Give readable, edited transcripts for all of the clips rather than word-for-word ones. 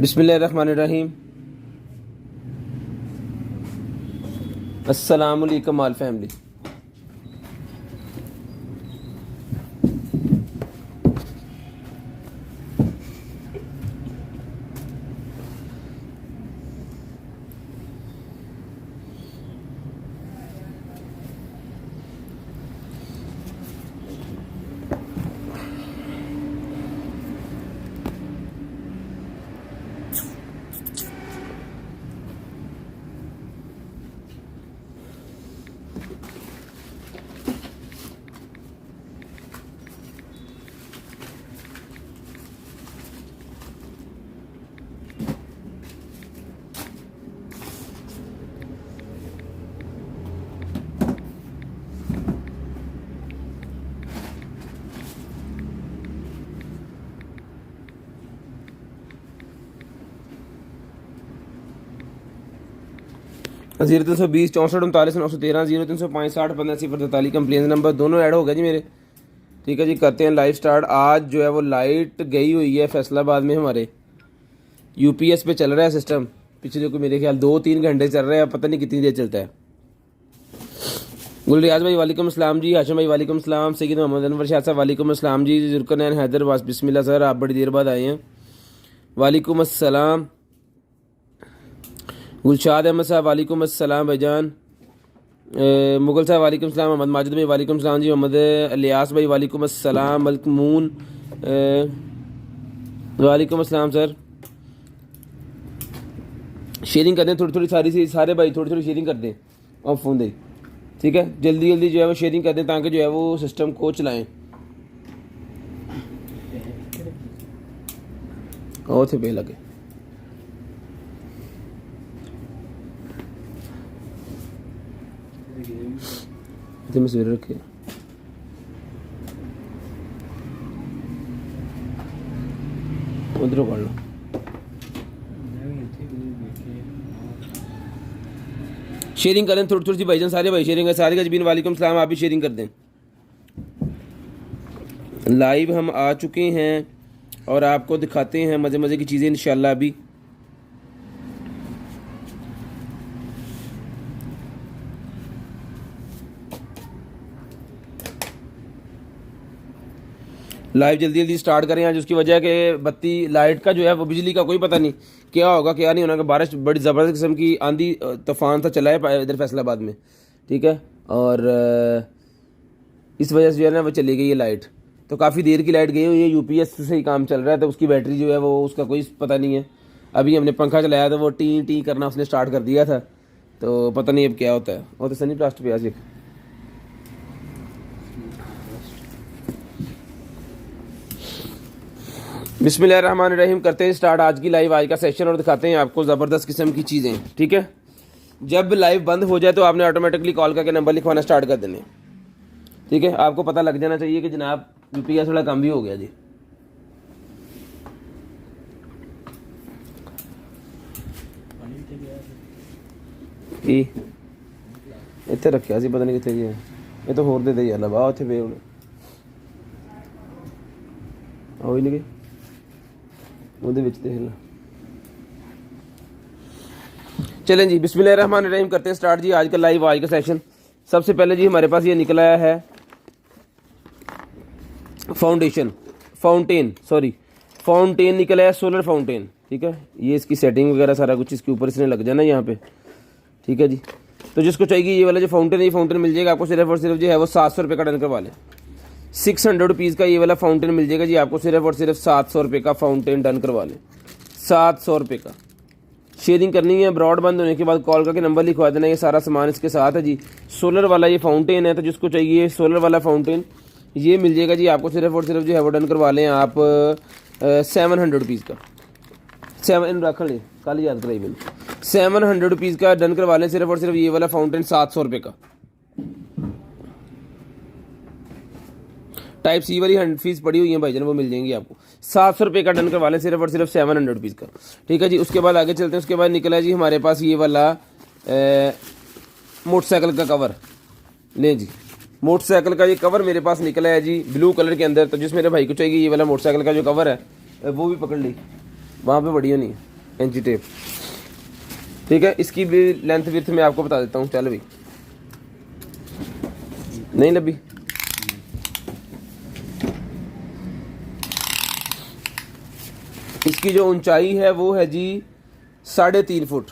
बिस्मिल्लाहिर्रहमानिर्रहीम। अस्सलामु अलैकुम all family. Zero 320 64 39 913 0305 60 15 0 complain number दोनों ऐड हो गए जी मेरे। ठीक है जी, करते हैं लाइव स्टार्ट। आज जो है वो लाइट गई हुई है फैसलाबाद में, हमारे यूपीएस पे चल रहा है सिस्टम। पिछले को मेरे ख्याल 2-3 घंटे चल रहा है, पता नहीं कितनी देर चलता है। गुलरियाज भाई वालेकुम अस्सलाम जी। हाशिम भाई वालेकुम अस्सलाम। सैयद मोहम्मद अनवर शाह साहब वालेकुम अस्सलाम जी। जुर्कनैन हैदराबाद बिस्मिल्लाह सर, आप बड़ी देर बाद आए हैं। वालेकुम अस्सलाम। गुलशाद अहमद साहब वालेकुम अस्सलाम भाईजान। मुगल साहब वालेकुम अस्सलाम। मोहम्मद माजिद भाई वालेकुम अस्सलाम जी। मोहम्मद इलियास भाई वालेकुम अस्सलाम। मलिक मून वालेकुम अस्सलाम सर। शेयरिंग कर दें थोड़ी थोड़ी, सारे भाई थोड़ी थोड़ी शेयरिंग कर दें और फ़ोन दें। ठीक है, जल्दी जल्दी जो है वो शेयरिंग कर दें ताकि जो है वो सिस्टम को चलाएँ। और थे पे लगे में सवेरे रखे उधर पढ़ लो। शेयरिंग करें थोड़ी थोड़ी सी भाईजान, सारे भाई शेयरिंग है। सारे गजबीन वालेकुम सलाम, आप भी शेयरिंग कर दें। लाइव हम आ चुके हैं और आपको दिखाते हैं मज़े मज़े की चीज़ें इंशाल्लाह। अभी लाइव जल्दी जल्दी स्टार्ट करें आज, उसकी वजह कि बत्ती लाइट का जो है वो बिजली का कोई पता नहीं क्या होगा क्या नहीं होगा। बारिश बड़ी ज़बरदस्त किस्म की आंधी तूफान सा चला है इधर फैसलाबाद में। ठीक है, और इस वजह से जो है ना वो चली गई है लाइट। तो काफ़ी देर की लाइट गई हुई है, यूपीएस से ही काम चल रहा है। तो उसकी बैटरी जो है वो उसका कोई पता नहीं है। अभी हमने पंखा चलाया तो वो टी टी करना उसने स्टार्ट कर दिया था, तो पता नहीं अब क्या होता है। और तो सनी प्लास्ट पे आज एक बिस्मिल्लाहिर्रहमानिर्रहीम। करते हैं स्टार्ट आज की लाइव, आज का सेशन, और दिखाते हैं आपको ज़बरदस्त किस्म की चीज़ें। ठीक है, जब लाइव बंद हो जाए तो आपने ऑटोमेटिकली कॉल करके नंबर लिखवाना स्टार्ट कर देने। ठीक है, आपको पता लग जाना चाहिए कि जनाब यूपीएस थोड़ा कम भी हो गया जी। इतने रखा सी, पता नहीं कितने जी है। ये तो होर दे दे यार वाह उत्थे वे हुण हो ही नहीं गई ਉਹਦੇ ਵਿੱਚ देख लो। चलें जी, बिस्मिल्लाहिर्रहमानिर्रहीम। करते हैं स्टार्ट जी आज का लाइव, आज का सेशन। सबसे पहले जी हमारे पास ये निकल आया है फाउंटेन निकला है, सोलर फाउंटेन। ठीक है, ये इसकी सेटिंग वगैरह सारा कुछ इसके ऊपर इसने लग जाना यहाँ पे। ठीक है जी, तो जिसको चाहिए ये वाला जो फाउंटेन है, ये फाउंटेन मिल जाएगा आपको सिर्फ और सिर्फ जो है वो 700 रुपये का डन करवा लें। 600 रुपीज़ का ये वाला फाउंटेन मिल जाएगा जी आपको सिर्फ और सिर्फ 700 रुपये का फाउंटेन डन करवा लें। 700 रुपये का। शेयरिंग करनी है, ब्रॉड बंद होने के बाद कॉल करके नंबर लिखवा देना। ये सारा सामान इसके साथ है जी। सोलर वाला ये फाउंटेन है, तो जिसको चाहिए सोलर वाला फाउंटेन ये मिल जाएगा जी आपको सिर्फ और सिर्फ जो है वो डन करवा लें आप 700 रुपीज़ का। 7 रख लें, कल याद कराई मैंने। 700 रुपीज़ का डन करवा लें सिर्फ और सिर्फ ये वाला फाउंटेन 700 रुपये का। टाइप सी वाली फीस पड़ी हुई है भाईजान, वो मिल जाएंगी आपको। 700 रुपये का डन करवा लें सिर्फ और सिर्फ 700 रुपीज़ का। ठीक है जी, उसके बाद आगे चलते हैं। उसके बाद निकला है जी हमारे पास ये वाला मोटरसाइकिल का कवर। ले जी, मोटरसाइकिल का ये कवर मेरे पास निकला है जी ब्लू कलर के अंदर। तो जिस मेरे भाई को चाहिए ये वाला मोटरसाइकिल का जो कवर है वो भी पकड़ ली, वहाँ पे बढ़िया नहीं है। इंची टेप, ठीक है। इसकी भी लेंथ विड्थ मैं आपको बता देता हूँ। चल भाई, नहीं लबी, इसकी जो ऊंचाई है वो है जी 3.5 फुट,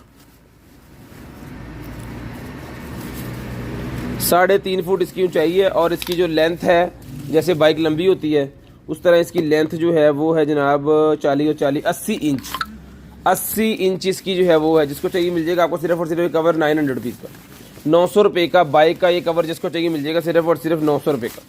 3.5 फुट इसकी ऊंचाई है। और इसकी जो लेंथ है, जैसे बाइक लंबी होती है उस तरह इसकी लेंथ जो है वो है जनाब 40 और 40 80 इंच, 80 इंच इसकी जो है वो है। जिसको चाहिए मिल जाएगा आपको सिर्फ और सिर्फ कवर 900 रुपीज़ का, 900 रुपये का बाइक का ये कवर जिसको चाहिए मिल जाएगा सिर्फ और सिर्फ 900 रुपये का।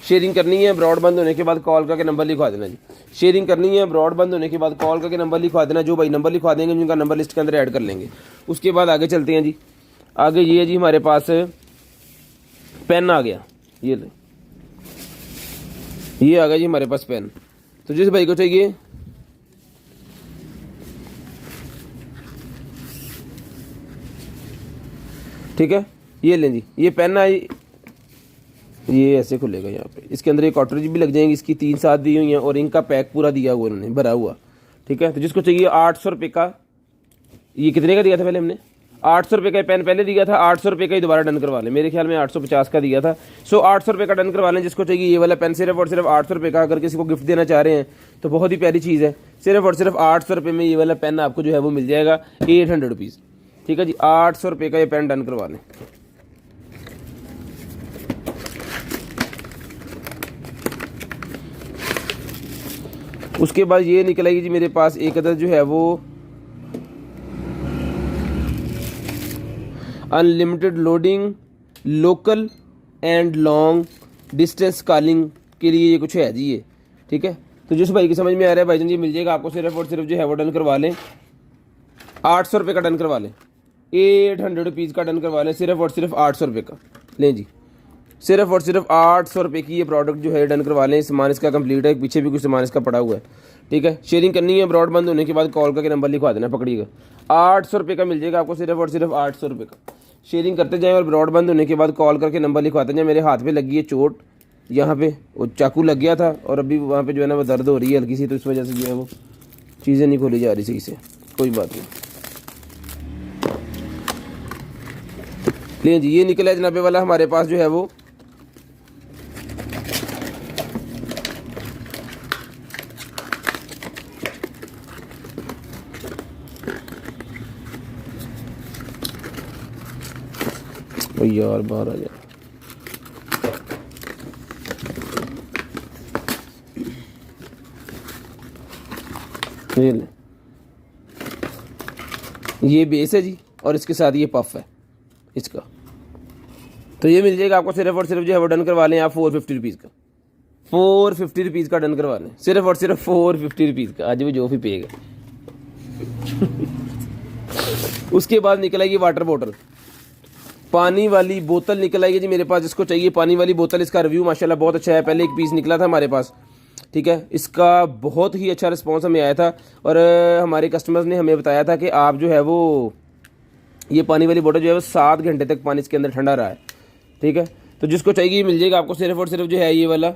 शेयरिंग करनी है, ब्रॉड बंद होने के बाद कॉल करके नंबर लिखवा देना जी। शेयरिंग करनी है, ब्रॉड बंद होने के बाद कॉल करके नंबर लिखवा देना। जो भाई नंबर लिखवा देंगे जिनका नंबर लिस्ट के अंदर ऐड कर लेंगे। उसके बाद आगे चलते हैं जी। आगे ये है जी हमारे पास पेन आ गया, ये आ गया जी हमारे पास पेन। तो जिस भाई को चाहिए ठीक है, ये लें जी। ये पेन आई, ये ऐसे खुलेगा यहाँ पे। इसके अंदर एक कार्ट्रिज भी लग जाएंगी, इसकी 3 साथ दी हुई हैं और इनका पैक पूरा दिया हुआ उन्होंने, भरा हुआ, ठीक है। तो जिसको चाहिए 800 रुपये का, ये कितने का दिया था पहले हमने? 800 रुपये का पेन पहले दिया था, 800 रुपये का ही दोबारा डन करवा लें। मेरे ख्याल में 850 का दिया था। सो 800 रुपये का डन करवा लें। जिसको चाहिए ये वाला पेन सिर्फ और सिर्फ 800 रुपये का, अगर किसी को गिफ्ट देना चाह रहे हैं तो बहुत ही प्यारी चीज़ है। सिर्फ और सिर्फ 800 रुपये में ये वाला पेन आपको जो है वो मिल जाएगा, 800 रुपीज़, ठीक है जी। 800 रुपये का ये पेन डन करवा लें। उसके बाद ये निकलेगी जी मेरे पास एक अदर जो है वो unlimited loading local and long distance calling के लिए ये कुछ है जी ये, ठीक है। तो जिस भाई की समझ में आ रहा है भाईजान जी मिल जाएगा आपको सिर्फ और सिर्फ जो है वो डन करवा लें। 800 रुपये का डन करवा लें, 800 रुपीज़ का डन करवा लें, सिर्फ और सिर्फ 800 रुपये का लें जी। सिर्फ और सिर्फ 800 रुपये की ये प्रोडक्ट जो है डन करवा लें। सामान इसका कंप्लीट है, पीछे भी कुछ सामान इसका पड़ा हुआ है, ठीक है। शेयरिंग करनी है, ब्रॉड बंद होने के बाद कॉल करके नंबर लिखवा देना, पकड़िएगा। 800 रुपये का मिल जाएगा आपको, सिर्फ और सिर्फ 800 रुपये का। शेयरिंग करते जाएँ और ब्रॉड बंद होने के बाद कॉल करके नंबर लिखवाते जाएँ। मेरे हाथ पे लगी है चोट, यहाँ पे वो चाकू लग गया था और अभी वहाँ पे जो है ना वो दर्द हो रही है हल्की सी, तो इस वजह से जो है वो चीज़ें नहीं खोली जा रही सही से। कोई बात नहीं, ले जी। ये निकला जनाबे वाला हमारे पास जो है वो यार बाहर आ जाए। ये बेस है जी और इसके साथ ये पफ है इसका। तो ये मिल जाएगा आपको सिर्फ और सिर्फ जो है वो डन करवा लें आप 450 रुपीज़ का, 450 रुपीज़ का डन करवा लें, सिर्फ और सिर्फ 450 रुपीज़ का। आज भी जो भी पेगा। उसके बाद निकल आएगी वाटर बॉटल, पानी वाली बोतल निकल आएगी जी मेरे पास। जिसको चाहिए पानी वाली बोतल, इसका रिव्यू माशाल्लाह बहुत अच्छा है। पहले एक पीस निकला था हमारे पास, ठीक है। इसका बहुत ही अच्छा रिस्पांस हमें आया था और हमारे कस्टमर्स ने हमें बताया था कि आप जो है वो ये पानी वाली बोतल जो है वो 7 घंटे तक पानी इसके अंदर ठंडा रहा है, ठीक है। तो जिसको चाहिए मिल जाएगा आपको सिर्फ और सिर्फ जो है ये वाला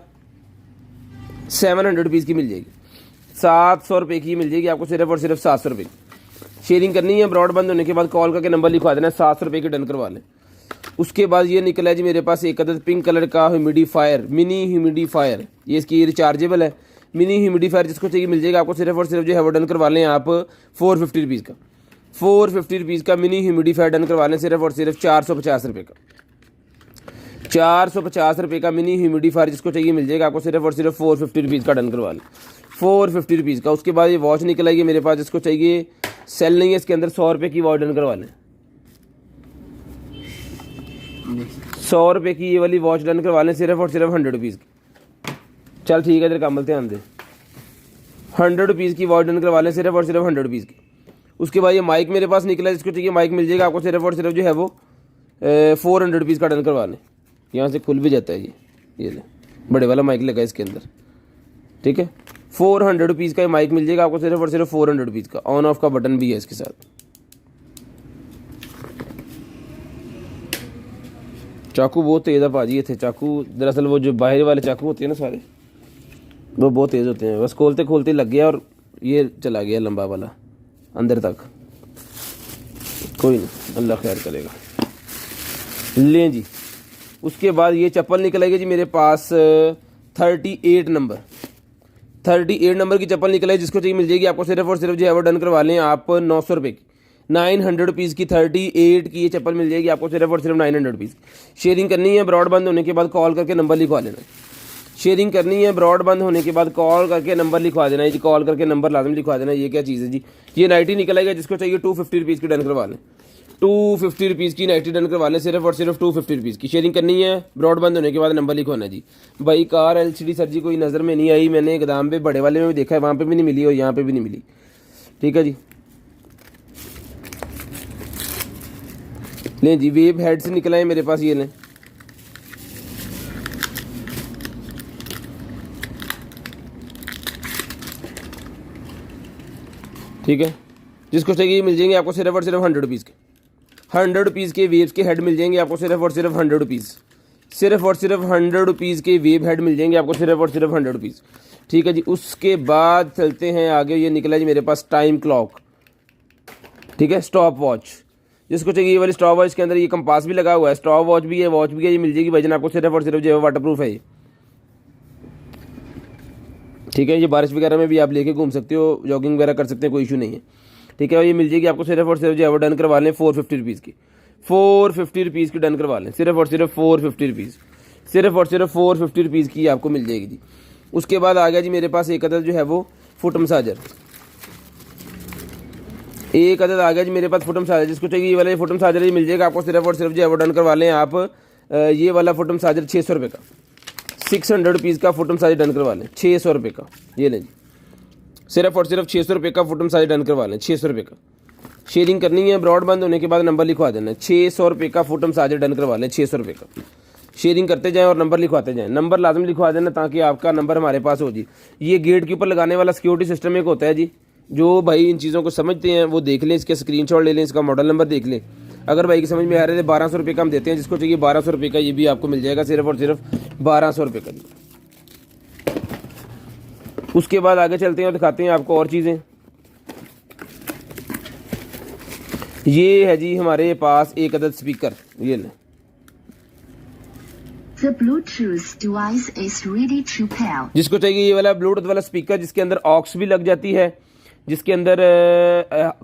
700 रुपीज़ की मिल जाएगी, 700 रुपये की मिल जाएगी आपको, सिर्फ और सिर्फ 700 रुपये। शेयरिंग करनी है, ब्रॉड बंद होने के बाद कॉल करके नंबर लिखवा देना, 700 रुपये की डन करवा लें। उसके बाद ये निकला है जी मेरे पास एक अदद पिंक कलर का ह्यूमिडिफायर, मिनी ह्यूमिडिफायर। ये इसकी रिचार्जेबल है, मिनी ह्यूमिडिफायर। जिसको चाहिए मिल जाएगा आपको, सिर्फ और सिर्फ जो है वो डन करवा लें आप 450 रुपीज़ का, 450 रुपीज़ का मिनी ह्यूमिडिफायर डन करवा लें, सिर्फ और सिर्फ 450 रुपये का, 450 रुपये का मिनी ह्यूमिडिफायर। जिसको चाहिए मिल जाएगा आपको, सिर्फ और सिर्फ 450 रुपीज़ का डन करवा लें, 450 रुपीज़ का। उसके बाद ये वॉच निकल आएगी मेरे पास। जिसको चाहिए, सेल नहीं है इसके अंदर, 100 रुपये की वॉच डन करवा लें, 100 रुपये की ये वाली वॉच डन करवा लें, सिर्फ और सिर्फ 100 रुपीज़ की। चल ठीक है, तेरे कामल ध्यान दे, 100 रुपीज़ की वॉच डन करवा लें, सिर्फ और सिर्फ 100 रुपीज़ की। उसके बाद ये माइक मेरे पास निकला है। जिसको चाहिए माइक मिल जाएगा आपको, सिर्फ और सिर्फ जो है वो 400 रुपीज़ का डन करवा लें। यहाँ से खुल भी जाता है ये ले, बड़े वाला माइक लगा इसके अंदर, ठीक है। 400 रुपीज़ का माइक मिल जाएगा आपको, सिर्फ और सिर्फ 400 रुपीज़ का। ऑन ऑफ का बटन भी है इसके साथ। चाकू बहुत तेज़ है भाजी, ये थे चाकू दरअसल वो जो बाहर वाले चाकू होते हैं ना सारे, वो बहुत तेज़ होते हैं। बस खोलते खोलते लग गया और ये चला गया लंबा वाला। अंदर तक, कोई नहीं, अल्लाह खैर करेगा। लें जी, उसके बाद ये चप्पल निकल आएगी जी मेरे पास 38 नंबर, 38 नंबर की चप्पल निकल आई, जिसको चाहिए मिल जाएगी आपको सिर्फ और सिर्फ जो है वो डन करवा लें आप 900 रुपये की, 900 रुपीज़ की 38 की ये चप्पल मिल जाएगी आपको सिर्फ और सिर्फ 900 रुपीज़। शेयरिंग करनी है, ब्रॉड बंद होने के बाद कॉल करके नंबर लिखवा लेना। शेयरिंग करनी है, ब्रॉड बंद होने के बाद कॉल करके नंबर लिखवा देना है जी, कॉल करके नंबर लाजम लिखवा देना। ये क्या चीज़ है जी, ये नाइटी निकल आएगा, जिसको चाहिए 250 रुपीज़ की डन करवा लें, 250 रुपीज़ की नाइटी डन करवा लें, सिर्फ और सिर्फ 250 रुपीज़ की। शेयरिंग करनी है, ब्रॉड बंद होने के बाद नंबर लिखवाना है जी। भाई कार LCD सर जी कोई नज़र में नहीं आई, मैंने गोदाम पे बड़े वाले में भी देखा है, वहाँ पे भी नहीं मिली और यहाँ पे भी नहीं मिली। ठीक है जी, लें जी, वेब हेड से निकला है मेरे पास, ये लें। ठीक है, जिसको चाहिए मिल जाएंगे आपको सिर्फ और सिर्फ 100 रुपीज़ के, 100 रुपीज़ के वेव्स के हेड मिल जाएंगे आपको सिर्फ और सिर्फ 100 रुपीज़, सिर्फ और सिर्फ 100 रुपीज़ के वेव हेड मिल जाएंगे आपको सिर्फ और सिर्फ 100 रुपीज़। ठीक है जी, उसके बाद चलते हैं आगे, ये निकला जी मेरे पास टाइम क्लॉक। ठीक है, स्टॉप वॉच, जिसको चाहिए ये वाली स्टॉप वॉच के अंदर ये कंपास भी लगा हुआ है, स्टॉप वॉच भी है, वॉच भी है, ये मिल जाएगी भाईजान आपको सिर्फ और सिर्फ जो है वाटर प्रूफ है ये। ठीक है, ये बारिश वगैरह में भी आप लेके घूम सकते हो, जॉगिंग वगैरह कर सकते हैं, कोई इशू नहीं है। ठीक है, और ये मिल जाएगी आपको सिर्फ और सिर्फ जो है वो डन करवा लें 450 रुपीज़ की, 450 रुपीज़ की डन करवा लें, सिर्फ और सिर्फ 450 रुपीज़, सिर्फ और सिर्फ 450 रुपीज़ की आपको मिल जाएगी जी। उसके बाद आ गया जी मेरे पास एक अदद जो है वो फुट मसाजर, एक अदद आ गया जी मेरे पास फुट मसाजर, जिसको चाहिए ये वाला फुट मसाजर ये मिल जाएगा आपको सिर्फ और सिर्फ जो है वो डन करवा लें आप ये वाला फुट मसाजर 600 रुपये का, 600 रुपीज़ का फुट मसाजर डन करवा लें, 600 रुपये का, ये लें जी, सिर्फ और सिर्फ 600 रुपये का फुट मसाजर डन करवा लें, 600 रुपये का। शेयरिंग करनी है, ब्रॉड बंद होने के बाद नंबर लिखवा देना है, 600 रुपये का फुट मसाजर डन करवा लें, 600 रुपये का। शेयरिंग करते जाएं और नंबर लिखवाते जाएं, नंबर लाजम लिखवा देना ताकि आपका नंबर हमारे पास हो जी। ये गेट के ऊपर लगाने वाला सिक्योरिटी सिस्टम एक होता है जी, जो भाई इन चीज़ों को समझते हैं वो देख लें, इसके स्क्रीनशॉट ले लें, इसका मॉडल नंबर देख लें। अगर भाई की समझ में आ रहे थे 1200 रुपये का हम देते हैं, जिसको चाहिए 1200 रुपये का ये भी आपको मिल जाएगा सिर्फ और सिर्फ 1200 रुपये का। उसके बाद आगे चलते हैं और दिखाते हैं आपको और चीज़ें। ये है जी हमारे पास एक अदद स्पीकर, ये लें। The Bluetooth device is ready to pair. जिसको चाहिए ये वाला ब्लूटूथ वाला स्पीकर, जिसके अंदर ऑक्स भी लग जाती है, जिसके अंदर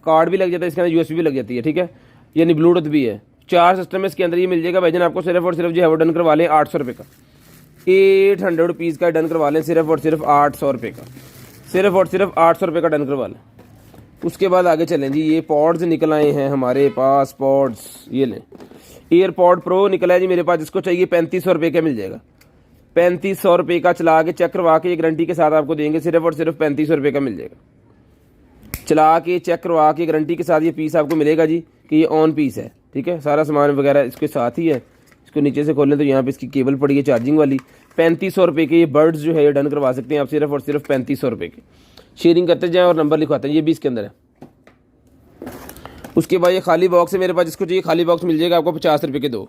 कार्ड भी लग जाता है, इसके अंदर USB भी लग जाती है। ठीक है, यानी ब्लूटूथ भी है, 4 सिस्टम है इसके अंदर। ये मिल जाएगा भाईजान आपको सिर्फ और सिर्फ जो है वो डन करवा लें 800 रुपये का, 800 रुपीज़ का डन करवा लें, सिर्फ और सिर्फ 800 रुपये का, सिर्फ और सिर्फ 800 रुपये का डन करवा लें। उसके बाद आगे चलें जी, ये पॉड्स निकल आए हैं हमारे पास, पॉड्स ये लें। एयरपॉड प्रो निकला है जी मेरे पास, जिसको चाहिए 3500 रुपये का मिल जाएगा, 3500 रुपये का चला के चेक करवा के ये गारंटी के साथ आपको देंगे, सिर्फ और सिर्फ 3500 रुपये का मिल जाएगा। चला के चेक करवा के गारंटी के साथ ये पीस आपको मिलेगा जी कि ये ऑन पीस है। ठीक है, सारा सामान वगैरह इसके साथ ही है। इसको नीचे से खोलें तो यहाँ पे इसकी केबल पड़ी है चार्जिंग वाली। 3500 रुपये के ये बर्ड्स जो है ये डन करवा सकते हैं आप सिर्फ और सिर्फ 3500 रुपये के। शेयरिंग करते जाएं और नंबर लिखवाते हैं, ये भी इसके अंदर है। उसके बाद ये खाली बॉक्स है मेरे पास, जिसको चाहिए खाली बॉक्स मिल जाएगा आपको 50 रुपये के 2।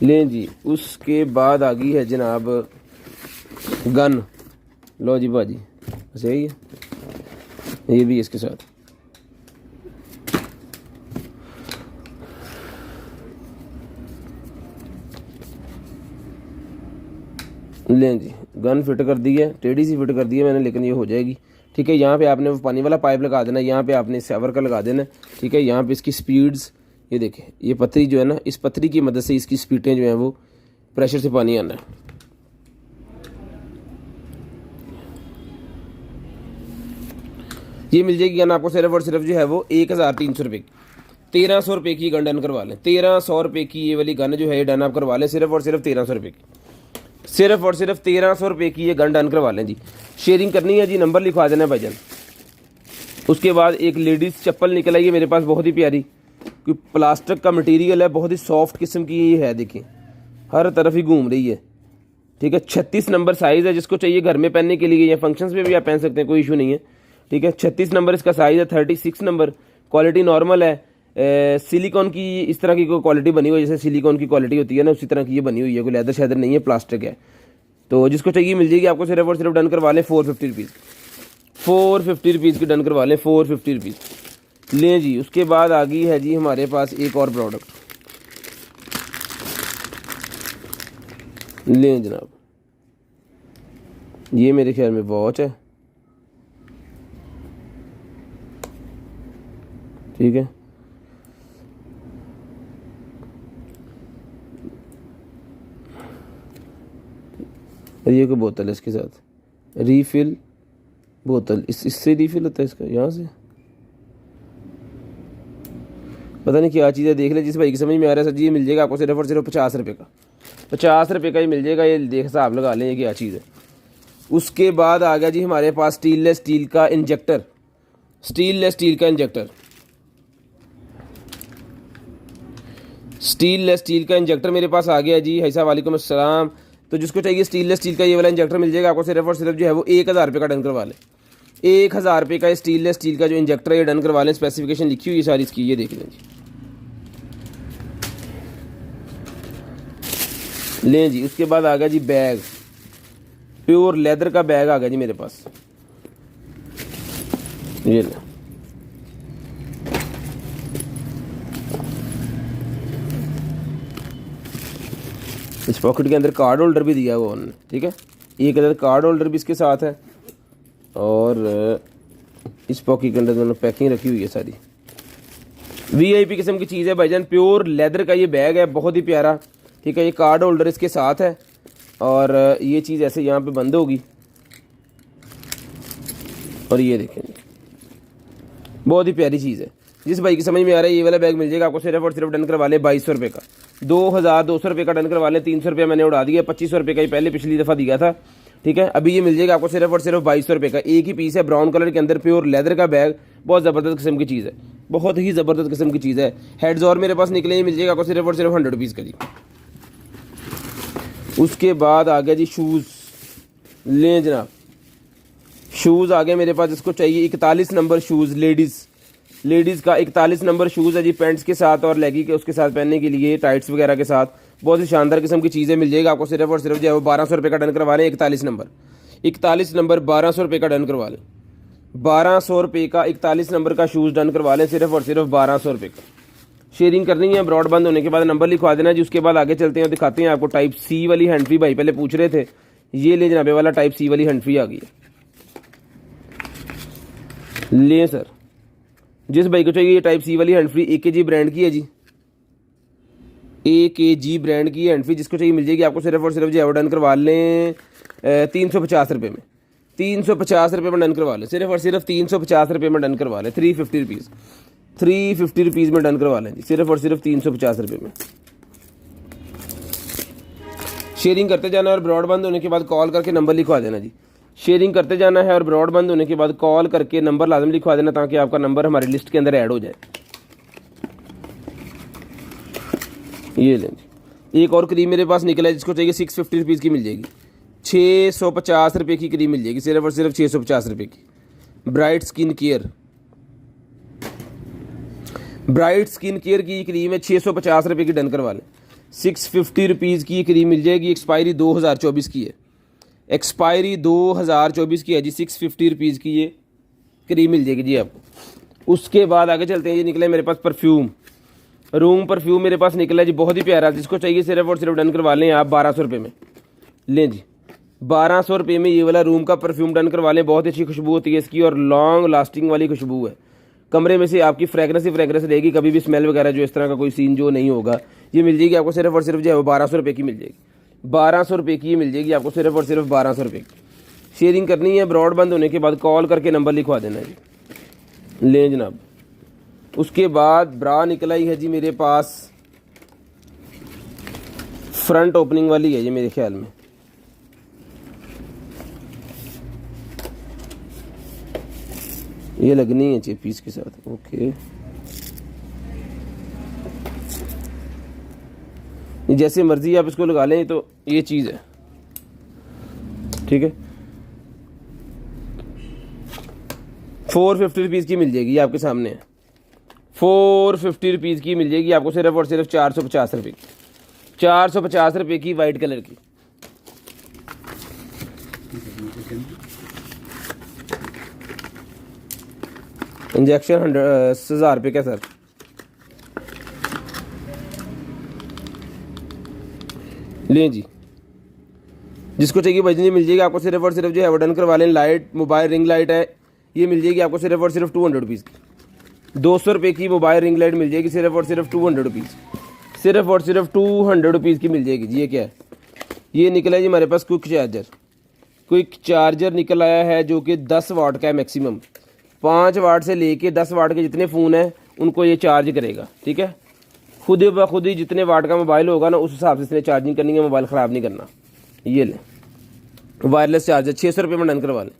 लें जी, उसके बाद आ गई है जनाब गन। लो जी बाजी, सही है, ये भी इसके साथ। लें जी, गन फिट कर दी है, टेढ़ी सी फिट कर दी है मैंने, लेकिन ये हो जाएगी। ठीक है, यहाँ पे आपने वो पानी वाला पाइप लगा देना, यहाँ पे आपने सेवर का लगा देना। ठीक है, यहाँ पे इसकी स्पीड्स ये देखें, ये पथरी जो है ना, इस पथरी की मदद से इसकी स्पीडें जो हैं वो प्रेशर से पानी आना है। ये मिल जाएगी गन आपको सिर्फ और सिर्फ जो है वो 1300 रुपये की, 1300 रुपये की गन डन करवा लें। 1300 रुपये की ये वाली गन जो है ये डन आप करवा लें सिर्फ और सिर्फ 1300 रुपये की, सिर्फ और सिर्फ 1300 रुपये की ये गन डन करवा लें जी। शेयरिंग करनी है जी, नंबर लिखवा देना है भाईजान। उसके बाद एक लेडीज़ चप्पल निकल आई है मेरे पास, बहुत ही प्यारी, कि प्लास्टिक का मटेरियल है, बहुत ही सॉफ्ट किस्म की ये है, देखिए हर तरफ ही घूम रही है। ठीक है, 36 नंबर साइज़ है, जिसको चाहिए घर में पहनने के लिए या फंक्शंस में भी आप पहन सकते हैं, कोई इशू नहीं है। ठीक है। 36 नंबर इसका साइज़ है, 36 नंबर, क्वालिटी नॉर्मल है। सिलिकॉन की इस तरह की कोई क्वालिटी बनी हुई है, जैसे सिलिकॉन की क्वालिटी होती है ना, उसी तरह की ये बनी हुई है, कोई लेदर शेदर नहीं है, प्लास्टिक है। तो जिसको चाहिए मिल जाएगी आपको, सिर्फ और सिर्फ डन करवा लें 450 रुपीज़, 450 रुपीज़ की डन करवा लें, 450 रुपीज़ लें जी। उसके बाद आ गई है जी हमारे पास एक और प्रोडक्ट, लें जनाब, ये मेरे ख्याल में वॉच है, ठीक है। ये कोई बोतल है इसके साथ, रीफिल बोतल, इससे रीफिल होता है इसका, यहाँ से पता नहीं क्या चीज़ है, देख ले जिस भाई की समझ में आ रहा है सर जी। ये मिल जाएगा आपको सिर्फ और सिर्फ 50 रुपये का, 50 रुपये का ही मिल जाएगा। ये देख हिसाब लगा लें ये क्या चीज़ है। उसके बाद आ गया जी हमारे पास स्टेनलेस स्टील का इंजेक्टर, स्टेनलेस स्टील का इंजेक्टर, स्टेनलेस स्टील का इंजेक्टर मेरे पास आ गया जी। भाई साहब वालेकुम अस्सलाम। तो जिसको चाहिए स्टेनलेस स्टील का ये वाला इंजेक्टर मिल जाएगा आपको सिर्फ और सिर्फ जो है वो 1000 रुपये का डन करवा लें, 1000 रुपये का स्टेनलेस स्टील का जो इंजेक्टर है ये डन करवा लें। स्पेसिफिकेशन लिखी हुई है सारी इसकी, ये देख लें जी, लें जी। उसके बाद आ गया जी बैग, प्योर लेदर का बैग आ गया जी मेरे पास, ये लें। इस पॉकेट के अंदर कार्ड होल्डर भी दिया हुआ उन्होंने, ठीक है। एक अदर कार्ड होल्डर भी इसके साथ है, और इस पॉकेट के अंदर दोनों पैकिंग रखी हुई है सारी। वीआईपी किस्म की चीज़ है भाईजान, प्योर लेदर का ये बैग है, बहुत ही प्यारा, ठीक है। ये कार्ड होल्डर इसके साथ है, और ये चीज़ ऐसे यहाँ पे बंद होगी, और ये देखें बहुत ही प्यारी चीज़ है। जिस भाई की समझ में आ रहा है ये वाला बैग मिल जाएगा आपको सिर्फ और सिर्फ डन करवा लें 2200 रुपये का, 2200 रुपये का डन करवा लें। 300 रुपये मैंने उड़ा दिया, 2500 रुपये का ही पहले पिछली दफ़ा दिया था, ठीक है। अभी ये मिल जाएगा आपको सिर्फ और सिर्फ 2200 रुपये का। एक ही पीस है, ब्राउन कलर के अंदर, प्योर लेदर का बैग, बहुत ज़बरदस्त किस्म की चीज़ है, बहुत ही ज़बरदस्त किस्म की चीज़ है। हेड्स और मेरे पास निकले, ही मिल जाएगा आपको सिर्फ और सिर्फ 100 रुपीज़ का जी। उसके बाद आ गया जी शूज़, लें जनाब, शूज़ आ गए मेरे पास। जिसको चाहिए 41 नंबर शूज़, लेडीज़ का 41 नंबर शूज़ है जी, पैंट्स के साथ और लेगी के उसके साथ पहनने के लिए, टाइट्स वगैरह के साथ, बहुत ही शानदार किस्म की चीज़ें मिल जाएगा आपको सिर्फ और सिर्फ जो है वो 1200 रुपये का डन करवा लें। 41 नंबर 1200 रुपये का डन करवा लें, 1200 रुपये का 41 नंबर का शूज़ डन करवा लें, सिर्फ और सिर्फ 1200 रुपये का। शेयरिंग करनी है, ब्रॉड बंद होने के बाद नंबर लिखवा देना जी। उसके बाद आगे चलते हैं, दिखाते हैं आपको टाइप सी वाली हैंड फ्री, भाई पहले पूछ रहे थे, ये ले जनाबे वाला टाइप सी वाली हैंड फ्री आ गई है, लें सर। जिस भाई को चाहिए ये टाइप सी वाली हैंड फ्री, AKG ब्रांड की है जी, AKG ब्रांड की हैंड फ्री, जिसको चाहिए मिल जाएगी आपको सिर्फ और सिर्फ जो है वो डन करवा लें 350 रुपये में, 350 रुपये में डन करवा लें, सिर्फ और सिर्फ 350 रुपये में डन करवा लें, 350 रुपीज़, 350 रुपीज़ में डन करवा लें जी, सिर्फ और सिर्फ 350 रुपये में। शेयरिंग करते जाना और ब्रॉड बंद होने के बाद कॉल करके नंबर लिखवा देना जी। शेयरिंग करते जाना है और ब्रॉड बंद होने के बाद कॉल करके नंबर लाजम लिखवा देना, ताकि आपका नंबर हमारी लिस्ट के अंदर ऐड हो जाए। ये लें जी, एक और क्रीम मेरे पास निकला है, जिसको चाहिए 650 रुपीज़ की मिल जाएगी, 650 रुपये की क्रीम मिल जाएगी, सिर्फ और सिर्फ 650 रुपये की। Bright skin care, bright skin care की क्रीम है, 650 रुपये की डन करवा लें। 650 रुपीज़ की क्रीम मिल जाएगी, एक्सपायरी 2024 की है, एक्सपायरी 2024 की है जी। 650 रुपीज़ की ये क्रीम मिल जाएगी जी आपको। उसके बाद आगे चलते हैं, ये निकला है मेरे पास परफ्यूम, रूम परफ्यूम मेरे पास निकला है जी, बहुत ही प्यारा। जिसको चाहिए सिर्फ और सिर्फ डन करवा लें आप 1200 रुपये में, लें जी 1200 रुपये में ये वाला रूम का परफ्यूम डन करवा लें। बहुत अच्छी खुशबू होती है इसकी, और लॉन्ग लास्टिंग वाली खुशबू है, कमरे में से आपकी फ्रेगरेंस ही फ्रेगरेंस रहेगी, कभी भी स्मेल वगैरह जो इस तरह का कोई सीन जो नहीं होगा। ये मिल जाएगी आपको सिर्फ और सिर्फ जो है वो 1200 रुपये की मिल जाएगी, 1200 रुपये की ये मिल जाएगी आपको सिर्फ और सिर्फ 1200 रुपये की। शेयरिंग करनी है, ब्रॉड बंद होने के बाद कॉल करके नंबर लिखवा देना है जी, लें जनाब। उसके बाद ब्रा निकला ही है जी मेरे पास, फ्रंट ओपनिंग वाली है ये मेरे ख्याल में, ये लगनी है चेपीस के साथ, ओके। जैसे मर्जी आप इसको लगा लें, तो ये चीज़ है, ठीक है। ₹450 की मिल जाएगी, ये आपके सामने है। ₹450 की मिल जाएगी आपको सिर्फ और सिर्फ ₹450 की, ₹450 की वाइट कलर की। इंजेक्शन 1000 का सर। लें जी, जिसको चाहिए भाई जी मिल जाएगी आपको सिर्फ और सिर्फ जो है वो डन करवा लें। लाइट मोबाइल रिंग लाइट है, ये मिल जाएगी आपको सिर्फ और सिर्फ ₹200 की। ₹200 की मोबाइल रिंग लाइट मिल जाएगी सिर्फ और सिर्फ ₹200, सिर्फ और सिर्फ ₹200 की मिल जाएगी जी। ये क्या है, ये निकला है जी हमारे पास क्विक चार्जर निकल आया है जो कि 10 वाट का है मैक्सिमम। 5 वाट से लेके 10 वाट के जितने फ़ोन हैं उनको ये चार्ज करेगा, ठीक है। खुद ब खुद ही जितने वाट का मोबाइल होगा ना उस हिसाब से इसने चार्जिंग करनी है, मोबाइल ख़राब नहीं करना। ये लें वायरलेस चार्जर, ₹600 में डन करवा लें।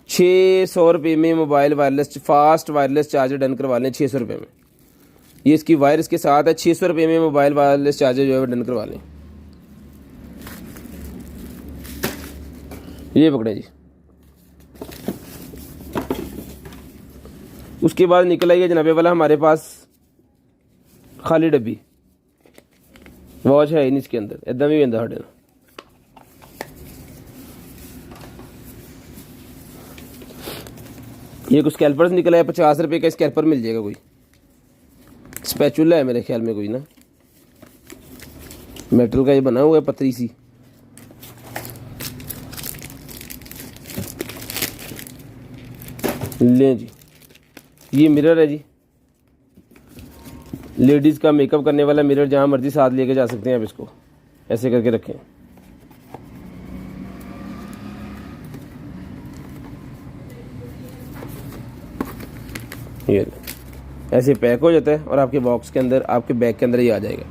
₹600 में mobile wireless fast wireless charger done करवा लें ₹600 में। ये इसकी वायर इसके साथ है। ₹600 में मोबाइल वायरलेस चार्जर जो है डन करवा लें। ये पकड़े जी। उसके बाद निकल आई है जनाबे वाला हमारे पास खाली डब्बी, वॉच है ही नहीं इसके अंदर, इदा भी होंदा साडे नाल। ये कुछ स्कैल्पर्स निकला है, ₹50 का स्कैल्पर मिल जाएगा। कोई स्पैचुला है मेरे ख्याल में, कोई ना मेटल का ये बना हुआ है, पतली सी। लें जी, ये मिरर है जी, लेडीज़ का मेकअप करने वाला मिरर, जहाँ मर्जी साथ लेके जा सकते हैं आप इसको, ऐसे करके रखें। ये ऐसे पैक हो जाता है और आपके बॉक्स के अंदर, आपके बैग के अंदर ही आ जाएगा।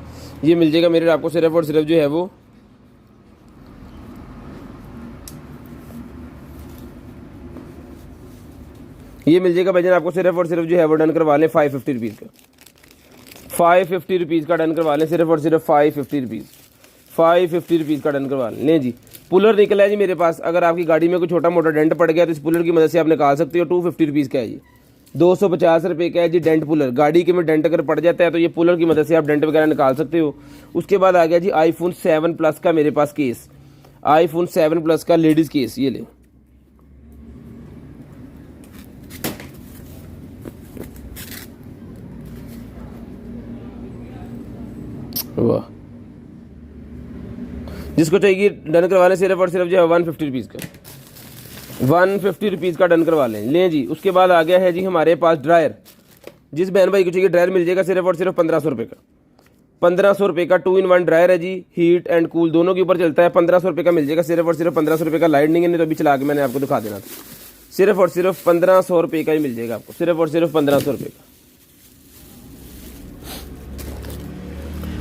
ये मिल जाएगा मिरर आपको सिर्फ और सिर्फ जो है वो ये मिल जाएगा भाईजान आपको सिर्फ और सिर्फ जो है वो डन करवा लें ₹550 का। ₹550 का डन करवा लें, सिर्फ और सिर्फ ₹550 का डन करवा लें जी। पुलर निकला है जी मेरे पास। अगर आपकी गाड़ी में कोई छोटा मोटा डेंट पड़ गया तो इस पुलर की मदद से आप निकाल सकते हो। ₹250 का है जी, ₹250 का है जी डेंट पुलर। गाड़ी के में डेंट अगर पड़ जाता है तो ये पुलर की मदद से आप डेंट वगैरह निकाल सकते हो। उसके बाद आ गया जी iPhone 7 Plus का मेरे पास केस, iPhone 7 Plus का लेडीज़ केस। ये ले, वाह, जिसको चाहिए डन करवा लें सिर्फ और सिर्फ जो है ₹150 का, ₹150 का डन करवा लें। लें जी, उसके बाद आ गया है जी हमारे पास ड्रायर। जिस बहन भाई को चाहिए ड्रायर मिल जाएगा सिर्फ और सिर्फ ₹1500 का। ₹1500 का 2-in-1 ड्रायर है जी, हीट एंड कूल दोनों के ऊपर चलता है। ₹1500 का मिल जाएगा सिर्फ और सिर्फ ₹1500 का। लाइट नहीं है, नहीं तो अभी चला के मैंने आपको दिखा देना था। सिर्फ और सिर्फ ₹1500 का ही मिल जाएगा आपको, सिर्फ और सिर्फ ₹1500 का।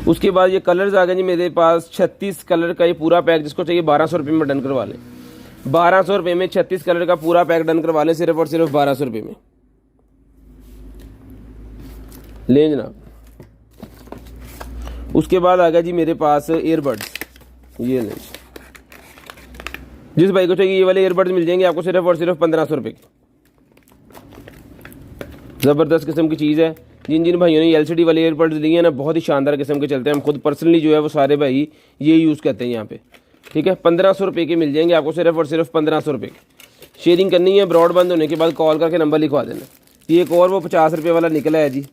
उसके बाद ये कलर्स आ गए जी मेरे पास 36 कलर का ये पूरा पैक। जिसको चाहिए ₹1200 में डन करवा लें। ₹1200 में 36 कलर का पूरा पैक डन करवा लें, सिर्फ और सिर्फ ₹1200 में। लें जनाब। उसके बाद आ गया जी मेरे पास ईयरबड्स। ये लें, जिस भाई को चाहिए ये वाले ईयरबड्स मिल जाएंगे आपको सिर्फ और सिर्फ ₹1500 की। ज़बरदस्त किस्म की चीज़ है। जिन जिन भाइयों ने LCD वाले ईयरबड्स लिए हैं ना, बहुत ही शानदार किस्म के चलते हैं। हम खुद पर्सनली जो है वो सारे भाई ये यूज़ करते हैं यहाँ पे, ठीक है। ₹1500 के मिल जाएंगे आपको, सिर्फ और सिर्फ ₹1500 के। शेयरिंग करनी है, ब्रॉड बंद होने के बाद कॉल करके नंबर लिखवा देना। ये एक और वो ₹50 वाला निकला है जी।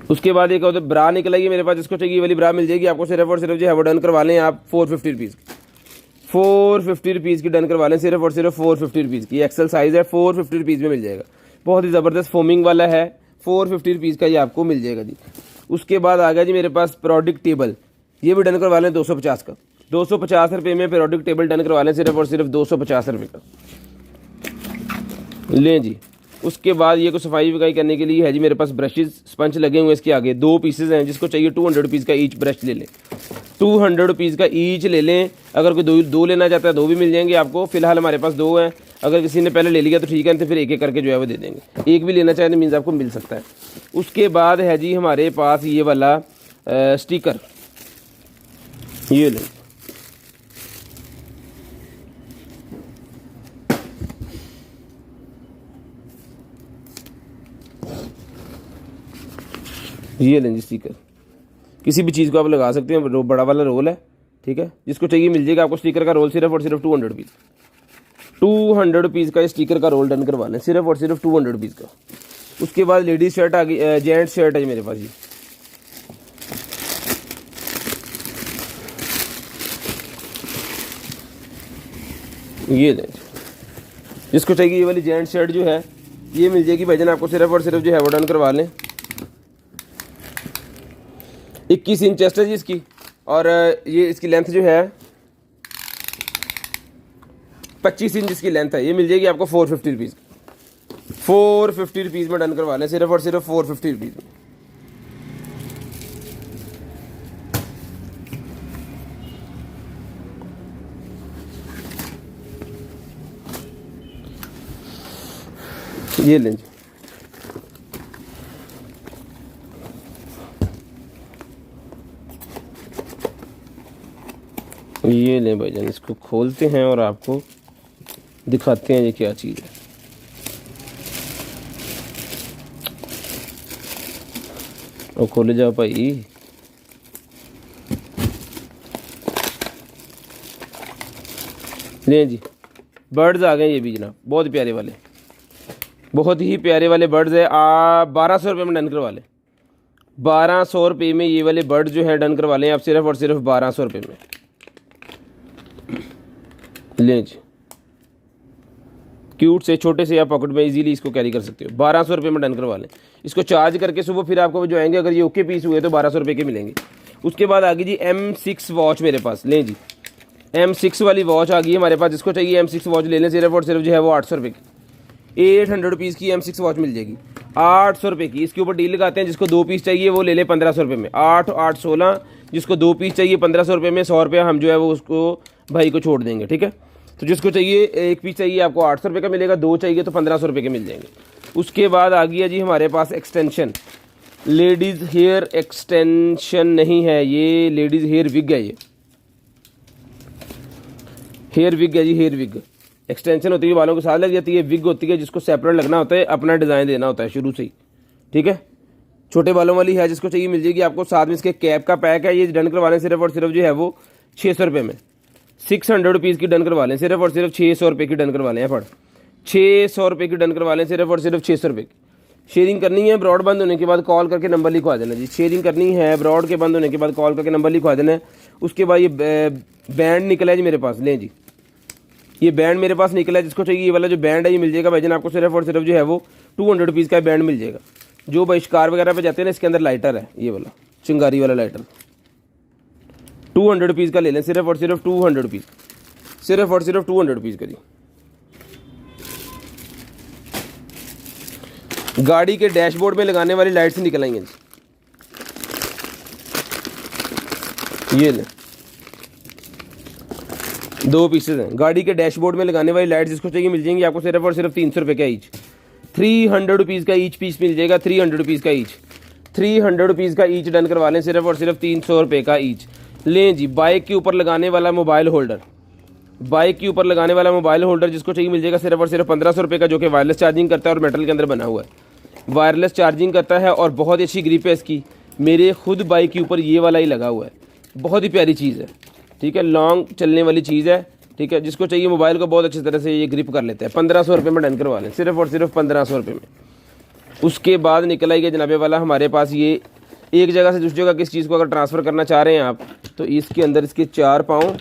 उसके बाद एक और ब्रा निकला है मेरे पास। जिसको चाहिए वाली ब्रा मिल जाएगी आपको, सिर्फ और सिर्फ जो है वो डन करवा लें आप ₹450 ₹450 की डन करवा लें, सिर्फ और सिर्फ ₹450 की। एक्सेल साइज़ है, ₹450 में मिल जाएगा। बहुत ही ज़बरदस्त फोमिंग वाला है, ₹450 का ये आपको मिल जाएगा जी। उसके बाद आ गया जी मेरे पास प्रोडक्ट टेबल। ये भी डन करवा लें 250 का। ₹250 में प्रोडक्ट टेबल डन करवा लें, सिर्फ और सिर्फ ₹250 का। लें जी। उसके बाद ये कुछ सफाई वगाई करने के लिए है जी मेरे पास ब्रशेज, स्पंज लगे हुए हैं इसके आगे। 2 पीसेज हैं, जिसको चाहिए ₹200 का ईच ब्रश ले लें। ₹200 का ईच ले लें। अगर कोई दो लेना चाहता है 2 भी मिल जाएंगे आपको। फिलहाल हमारे पास 2 हैं। अगर किसी ने पहले ले लिया तो ठीक है, तो फिर एक एक करके जो है वो दे देंगे। एक भी लेना चाहे तो मीन्स आपको मिल सकता है। उसके बाद है जी हमारे पास ये वाला स्टिकर। ये लें, ये लें जी स्टिकर, किसी भी चीज़ को आप लगा सकते हैं, बड़ा वाला रोल है, ठीक है। जिसको चाहिए मिल जाएगा आपको स्टिकर का रोल, सिर्फ और सिर्फ 200 रुपीज़, 200 रुपीज़ का स्टिकर का रोल डन करवा लें, सिर्फ और सिर्फ 200 रुपीज़ का। उसके बाद लेडीज शर्ट आ गई, जेंट्स शर्ट है मेरे पास ये लें। जिसको चाहिए ये वाली जेंट्स शर्ट जो है ये मिल जाएगी भाईजान आपको, सिर्फ और सिर्फ जो है वो डन करवा लें। 21 इंच चेस्ट है जी इसकी, और ये इसकी लेंथ जो है 25 इंच इसकी लेंथ है। ये मिल जाएगी आपको 450 रुपीज़, 450 रुपीज़ में डन करवा लें, सिर्फ और सिर्फ 450 रुपीज़ में। ये लें जी, ये लें भाईजान, इसको खोलते हैं और आपको दिखाते हैं ये क्या चीज़ है। और खोले जाओ भाई, लें जी, बर्ड्स आ गए ये भी जनाब, बहुत प्यारे वाले, बहुत ही प्यारे वाले बर्ड्स है। 1200 रुपये में डन करवा लें, 1200 रुपये में ये वाले बर्ड्स जो है डन करवा लें आप, सिर्फ और सिर्फ 1200 रुपये में। लें जी, क्यूट से छोटे से आप पॉकेट में इजीली इसको कैरी कर सकते हो, 1200 रुपये में डन करवा लें। इसको चार्ज करके सुबह फिर आपको जो आएंगे, अगर ये ओके पीस हुए तो 1200 रुपये के मिलेंगे। उसके बाद आ गई जी M6 वॉच मेरे पास, लें जी, M6 वाली वॉच आ गई है हमारे पास। जिसको चाहिए M6 वॉच ले लें, सिर्फ और सिर्फ जो है वो 800 रुपये की, 800 रुपीज़ की M6 वॉच मिल जाएगी, 800 रुपये की। इसके ऊपर डील लगाते हैं, जिसको 2 पीस चाहिए वो ले ले 1500 रुपये में, 8 8 16, जिसको 2 पीस चाहिए 1500 रुपये में, 100 रुपये हम जो है वो उसको भाई को छोड़ देंगे, ठीक है। तो जिसको चाहिए 1 पीस चाहिए आपको 800 रुपये का मिलेगा, 2 चाहिए तो 1500 रुपये के मिल जाएंगे। उसके बाद आ गया जी हमारे पास एक्सटेंशन, लेडीज़ हेयर एक्सटेंशन नहीं है ये, लेडीज़ हेयर विग है, ये हेयर विग है जी, हेयर विग। एक्सटेंशन होती है बालों के साथ लग जाती है, विग होती है जिसको सेपरेट लगना होता है, अपना डिज़ाइन देना होता है शुरू से ही, ठीक है। छोटे बालों वाली है, जिसको चाहिए मिल जाएगी आपको। साथ में इसके कैप का पैक है, ये डन करवाने सिर्फ और सिर्फ जो है वो 600 रुपये में, 600 रुपीज़ की डन करवा लें, सिर्फ और सिर्फ 600 रुपये की डन करवा लें। फट 600 रुपये की डन करवा लें, सिर्फ और सिर्फ 600 रुपये की। शेयरिंग करनी है, ब्रॉड बंद होने के बाद कॉल करके नंबर लिखवा देना जी। शेयरिंग करनी है, ब्रॉड के बंद होने के बाद कॉल करके नंबर लिखवा देना है। उसके बाद ये बैंड निकला है जी मेरे पास, लें जी, ये बैंड मेरे पास निकला है। जिसको चाहिए ये वाला जो बैंड है ये मिल जाएगा भाईजान आपको, सिर्फ और सिर्फ जो है वो 200 रुपीज़ का बैंड मिल जाएगा। जो बहिष्कार वगैरह पे जाते हैं ना, इसके अंदर लाइटर है, ये वाला चिंगारी वाला लाइटर, 200 रुपीज़ का ले लें, सिर्फ और सिर्फ 200 रुपीज़, सिर्फ और सिर्फ 200 रुपीज़ का जी। गाड़ी के डैशबोर्ड में लगाने वाली लाइट्स निकल आई हैं जी, ये लें, 2 पीसेज हैं गाड़ी के डैशबोर्ड में लगाने वाली लाइट्स। जिसको चाहिए मिल जाएंगी आपको, सिर्फ और सिर्फ 300 रुपये का ईच, 300 रुपीज़ का ईच पीस मिल जाएगा, 300 रुपीज़ का ईच, 300 रुपीज़ का ईच डन करवा लें, सिर्फ और सिर्फ 300 रुपये का ईच। लें जी, बाइक के ऊपर लगाने वाला मोबाइल होल्डर, बाइक के ऊपर लगाने वाला मोबाइल होल्डर जिसको चाहिए मिल जाएगा, सिर्फ और सिर्फ 1500 रुपये का, जो कि वायरलेस चार्जिंग करता है और मेटल के अंदर बना हुआ है। वायरलेस चार्जिंग करता है और बहुत ही अच्छी ग्रिप है इसकी। मेरे खुद बाइक के ऊपर ये वाला ही लगा हुआ है, बहुत ही प्यारी चीज़ है, ठीक है, लॉन्ग चलने वाली चीज़ है, ठीक है। जिसको चाहिए मोबाइल को बहुत अच्छी तरह से ये ग्रिप कर लेते हैं, 1500 रुपये में डन करवा लें, सिर्फ और सिर्फ 1500 रुपये में। उसके बाद निकल आएगा जनाबे वाला हमारे पास, ये एक जगह से दूसरी जगह किस चीज़ को अगर ट्रांसफ़र करना चाह रहे हैं आप, तो इसके अंदर इसके 4 पाँव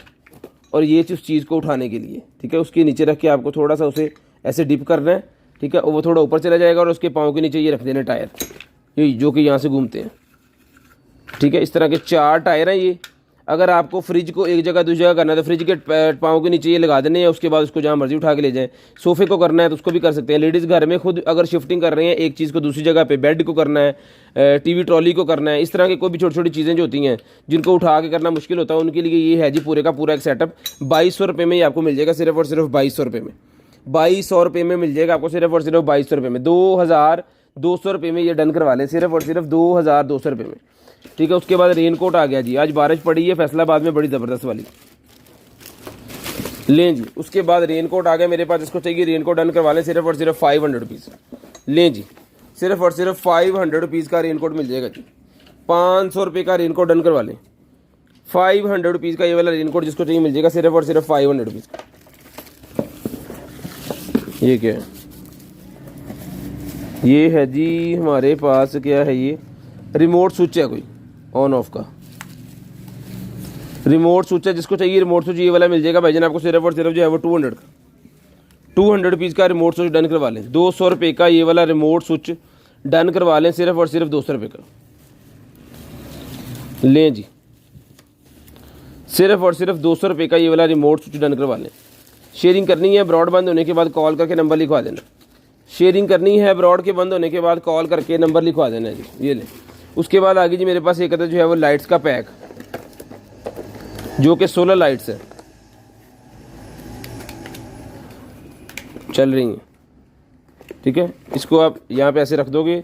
और ये उस चीज़ को उठाने के लिए, ठीक है, उसके नीचे रख के आपको थोड़ा सा उसे ऐसे डिप करना है, ठीक है, और वो थोड़ा ऊपर चला जाएगा और उसके पाँव के नीचे ये रख देना टायर, ये जो कि यहाँ से घूमते हैं, ठीक है। इस तरह के 4 टायर हैं ये। अगर आपको फ्रिज को एक जगह दूसरी जगह करना है तो फ्रिज के पाँव के नीचे ये लगा देने हैं, उसके बाद उसको जहाँ मर्जी उठा के ले जाएं। सोफे को करना है तो उसको भी कर सकते हैं। लेडीज़ घर में खुद अगर शिफ्टिंग कर रही हैं एक चीज़ को दूसरी जगह पे, बेड को करना है, टीवी ट्रॉली को करना है, इस तरह की कोई भी छोटी छोटी चीज़ें जो होती हैं जिनको उठा के करना मुश्किल होता है, उनके लिए ये है जी पूरे का पूरा एक सेटअप। 2200 रुपये में ये आपको मिल जाएगा, सिर्फ और सिर्फ 2200 रुपये में, 2200 रुपये में मिल जाएगा आपको, सिर्फ और सिर्फ 2200 रुपये में। 2200 रुपये में ये डन करवा लें, सिर्फ और सिर्फ 2200 रुपये में, ठीक है। उसके बाद रेनकोट आ गया जी, आज बारिश पड़ी है फैसलाबाद में बड़ी ज़बरदस्त वाली, लें जी। उसके बाद रेनकोट आ गया मेरे पास, जिसको चाहिए रेनकोट डन करवा लें, सिर्फ और सिर्फ 500 रुपीज़, लें जी, सिर्फ और सिर्फ 500 रुपीज़ का रेनकोट मिल जाएगा जी। ₹500 का रेनकोट डन करवा लें। 500 रुपीज़ का ये वाला रेनकोट जिसको चाहिए मिल जाएगा सिर्फ और सिर्फ 500 रुपीज़ का। ये क्या है? ये है जी हमारे पास, क्या है ये, रिमोट स्विच है कोई ऑन ऑफ का रिमोट स्विच है। जिसको चाहिए रिमोट स्विच ये वाला मिल जाएगा भाईजान आपको सिर्फ और सिर्फ जो है वो 200 का 200 रुपीज़ का रिमोट स्विच डन करवा लें। 200 रुपये का ये वाला रिमोट स्विच डन करवा लें सिर्फ और सिर्फ 200 रुपये का। लें जी, सिर्फ और सिर्फ 200 रुपये का ये वाला रिमोट स्विच डन करवा लें। शेयरिंग करनी है ब्रॉड बंद होने के बाद कॉल करके नंबर लिखवा देना। शेयरिंग करनी है ब्रॉड के बंद होने के बाद कॉल करके नंबर लिखवा देना जी। ये ले, उसके बाद आगे जी मेरे पास एक अदर जो है वो लाइट्स का पैक, जो कि सोलर लाइट्स है चल रही हैं, ठीक है। इसको आप यहाँ पे ऐसे रख दोगे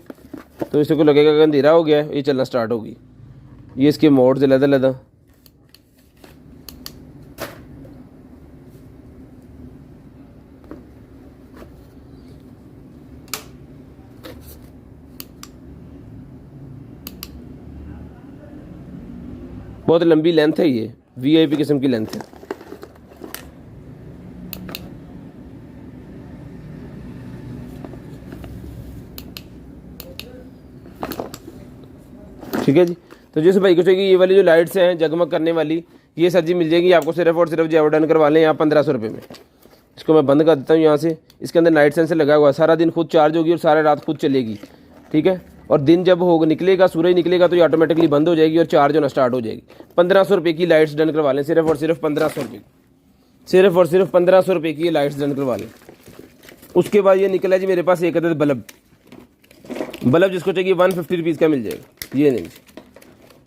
तो इसको लगेगा कि अंधेरा हो गया है, ये चलना स्टार्ट होगी। ये इसके मोड्स अलग-अलग, बहुत लंबी लेंथ है, ये वीआईपी किस्म की लेंथ है। ठीक है जी। तो जिस भाई को चाहिए ये वाली जो लाइट्स हैं जगमग करने वाली, ये सर जी मिल जाएगी आपको सिर्फ और सिर्फ जो डन करवा लें यहाँ 1500 रुपये में। इसको मैं बंद कर देता हूँ यहाँ से। इसके अंदर नाइट सेंसर लगा हुआ है, सारा दिन खुद चार्ज होगी और सारा रात खुद चलेगी, ठीक है। और दिन जब होगा निकलेगा, सूरज निकलेगा तो ये ऑटोमेटिकली बंद हो जाएगी और चार्ज होना स्टार्ट हो जाएगी। 1500 रुपये की लाइट्स डन करवा लें सिर्फ और सिर्फ 1500 रुपये, सिर्फ और सिर्फ 1500 रुपये की ये लाइट्स डन करवा लें। उसके बाद ये निकला जी मेरे पास एक अदद बल्ब जिसको चाहिए 150 रुपीज़ का मिल जाएगा। ये नहीं,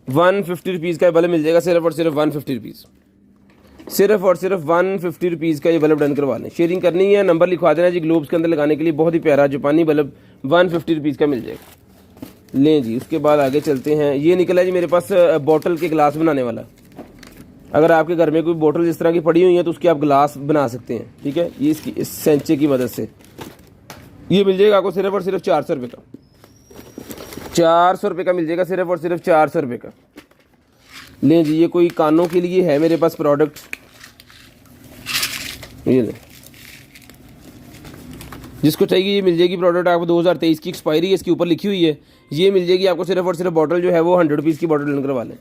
150 रुपीज़ का बल्ब मिल जाएगा सिर्फ और सिर्फ 150 रुपीज़, सिर्फ और सिर्फ 150 रुपीज़ का ये बल्ब डन करवा लें। शेयरिंग करनी है, नंबर लिखवा देना जी ग्लोब्स के अंदर लगाने के लिए। बहुत ही प्यारा जापानी बल्ब 150 रुपीज़ का मिल जाएगा। लें जी, उसके बाद आगे चलते हैं। ये निकला जी मेरे पास बोतल के गिलास बनाने वाला। अगर आपके घर में कोई बोतल इस तरह की पड़ी हुई है तो उसके आप गिलास बना सकते हैं, ठीक है। ये इसकी इस सेंचे की मदद से ये मिल जाएगा आपको सिर्फ और सिर्फ 400 रुपये का। 400 रुपये का मिल जाएगा सिर्फ और सिर्फ 400 रुपये का। लें जी, ये कोई कानों के लिए है मेरे पास प्रोडक्ट, ये लें, जिसको चाहिए ये मिल जाएगी। प्रोडक्ट आपको 2023 की एक्सपायरी है, इसके ऊपर लिखी हुई है। ये मिल जाएगी आपको सिर्फ और सिर्फ बॉटल जो है वो 100 रुपीज़ की बॉटल डन करवा लें।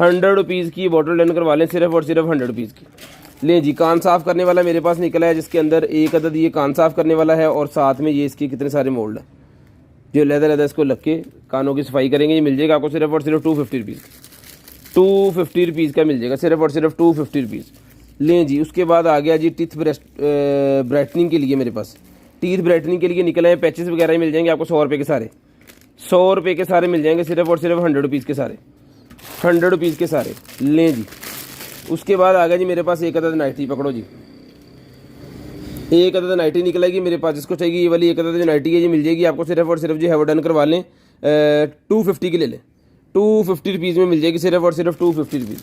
100 रुपीज़ की बॉटल डन करवा लें सिर्फ और सिर्फ 100 रुपीज़ की। लें जी, कान साफ़ करने वाला मेरे पास निकला है, जिसके अंदर एक अदद ये कान साफ़ करने वाला है और साथ में ये इसके कितने सारे मोल्ड हैं जो लहदा इसको लग के कानों की सफाई करेंगे। ये मिल जाएगा आपको सिर्फ और सिर्फ 250 रुपीज़, 250 रुपीज़ का मिल जाएगा सिर्फ और सिर्फ 250 रुपीज़। लें जी, उसके बाद आ गया जी टीथ ब्राइटनिंग के लिए मेरे पास। टीथ ब्राइटनिंग के लिए निकले हैं पैचेस वगैरह ही मिल जाएंगे आपको 100 रुपये के सारे, 100 रुपये के सारे मिल जाएंगे सिर्फ और सिर्फ 100 रुपीज़ के सारे, 100 रुपीज़ के सारे। लें जी, उसके बाद आ गया जी मेरे पास एक अदद नाइटी, पकड़ो जी, एक अदद नाइटी निकलेगी मेरे पास। जिसको चाहिए ये वाली एक अदद जो नाइटी है ये मिल जाएगी आपको सिर्फ और सिर्फ जो है वो डन करवा लें 250 की ले लें, 250 रुपीज़ में मिल जाएगी सिर्फ और सिर्फ 250 रुपीज़,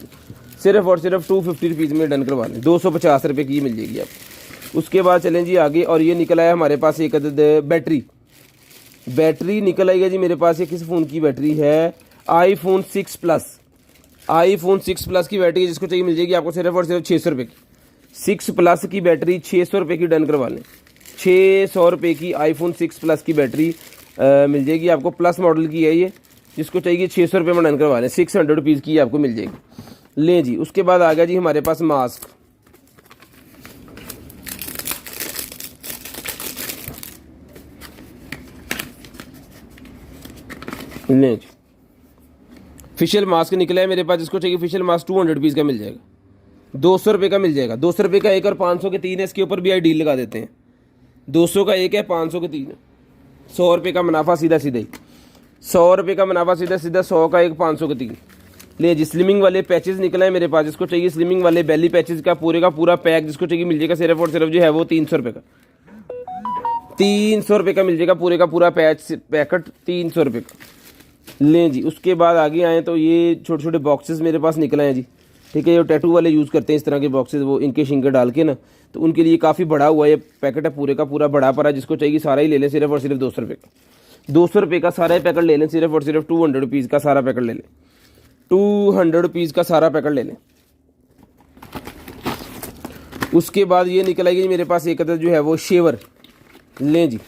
सिर्फ और सिर्फ 250 रुपीज़ में डन करवा लें। 250 रुपये की मिल जाएगी आपको। उसके बाद चलें जी आगे, और ये निकल आया हमारे पास एक अदद बैटरी निकल आई है जी मेरे पास। ये किस फ़ोन की बैटरी है? iPhone 6 प्लस, iPhone 6 प्लस की बैटरी है। जिसको चाहिए मिल जाएगी आपको सिर्फ और सिर्फ 600 रुपये की। 6 प्लस की बैटरी 600 रुपये की डन करवा लें। 600 रुपये की iPhone 6 प्लस की बैटरी मिल जाएगी आपको। प्लस मॉडल की है ये, जिसको चाहिए 600 रुपये में डन करवा लें। 600 रुपीज़ की आपको मिल जाएगी। लें जी, उसके बाद आ गया जी हमारे पास मास्क। लें जी, फेशियल मास्क निकला है मेरे पास। जिसको चाहिए फेशियल मास्क 200 रुपीज़ का मिल जाएगा, 200 रुपये का मिल जाएगा। 200 रुपये का एक और 500 के 3 है। इसके ऊपर भी आई डील लगा देते हैं। 200 का एक है, 500 के 3 है। 100 रुपये का मुनाफा सीधा सीधा ही, 100 रुपये का मुनाफा सीधा सीधा। 100 का एक, 500 के 3। ले जी, स्लिमिंग वाले पैचेस निकला है मेरे पास। जिसको चाहिए स्लिमिंग वाले बेली पैचेस का पूरा पैक, जिसको चाहिए मिल जाएगा सिर्फ और सिर्फ जो है वो 300 रुपये का। 300 रुपये का मिल जाएगा पूरा पैकेट 300 रुपये का। लें जी, उसके बाद आगे आए तो ये छोटे छोटे बॉक्सेस मेरे पास निकले हैं जी, ठीक है। जो टैटू वाले यूज़ करते हैं इस तरह के बॉक्सेस, वो इनके शिंके डाल के ना, तो उनके लिए काफ़ी बड़ा हुआ ये पैकेट है, पूरे का पूरा बड़ा पड़ा। जिसको चाहिए सारा ही ले लें सिर्फ और सिर्फ 200 रुपये का। ₹200 का सारा पैकेट ले लें, सिर्फ और सिर्फ 200 रुपीज़ का सारा पैकेट ले लें, 200 रुपीज़ का सारा पैकेट ले लें। उसके बाद ये निकल आएगी मेरे पास एक अदर जो है वो शेवर, लें जी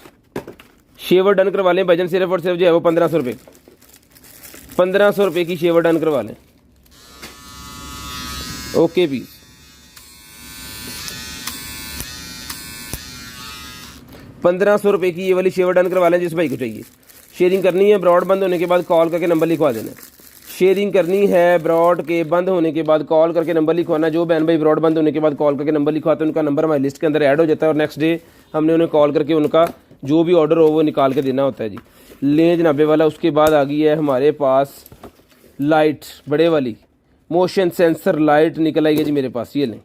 शेवर डन करवा लें भाईजान, सिर्फ और सिर्फ जो है वो 1500 रुपये, 1500 रुपये की शेवर डन करवा लें। ओके पीस, 1500 रुपये की ये वाली शेवर डन करवा लें जिस भाई को चाहिए। शेयरिंग करनी है, ब्रॉड बंद होने के बाद कॉल करके नंबर लिखवा देना। शेयरिंग करनी है, ब्रॉड के बंद होने के बाद कॉल करके नंबर लिखवाना। जो बहन भाई ब्रॉड बंद होने के बाद कॉल करके नंबर लिखवाते हैं उनका नंबर हमारी लिस्ट के अंदर ऐड हो जाता है और नेक्स्ट डे हमने उन्हें कॉल करके उनका जो भी ऑर्डर हो वो निकाल के देना होता है जी। लें जनाबे वाला। उसके बाद आ गई है हमारे पास लाइट, बड़े वाली मोशन सेंसर लाइट निकल आई है जी मेरे पास। ये लें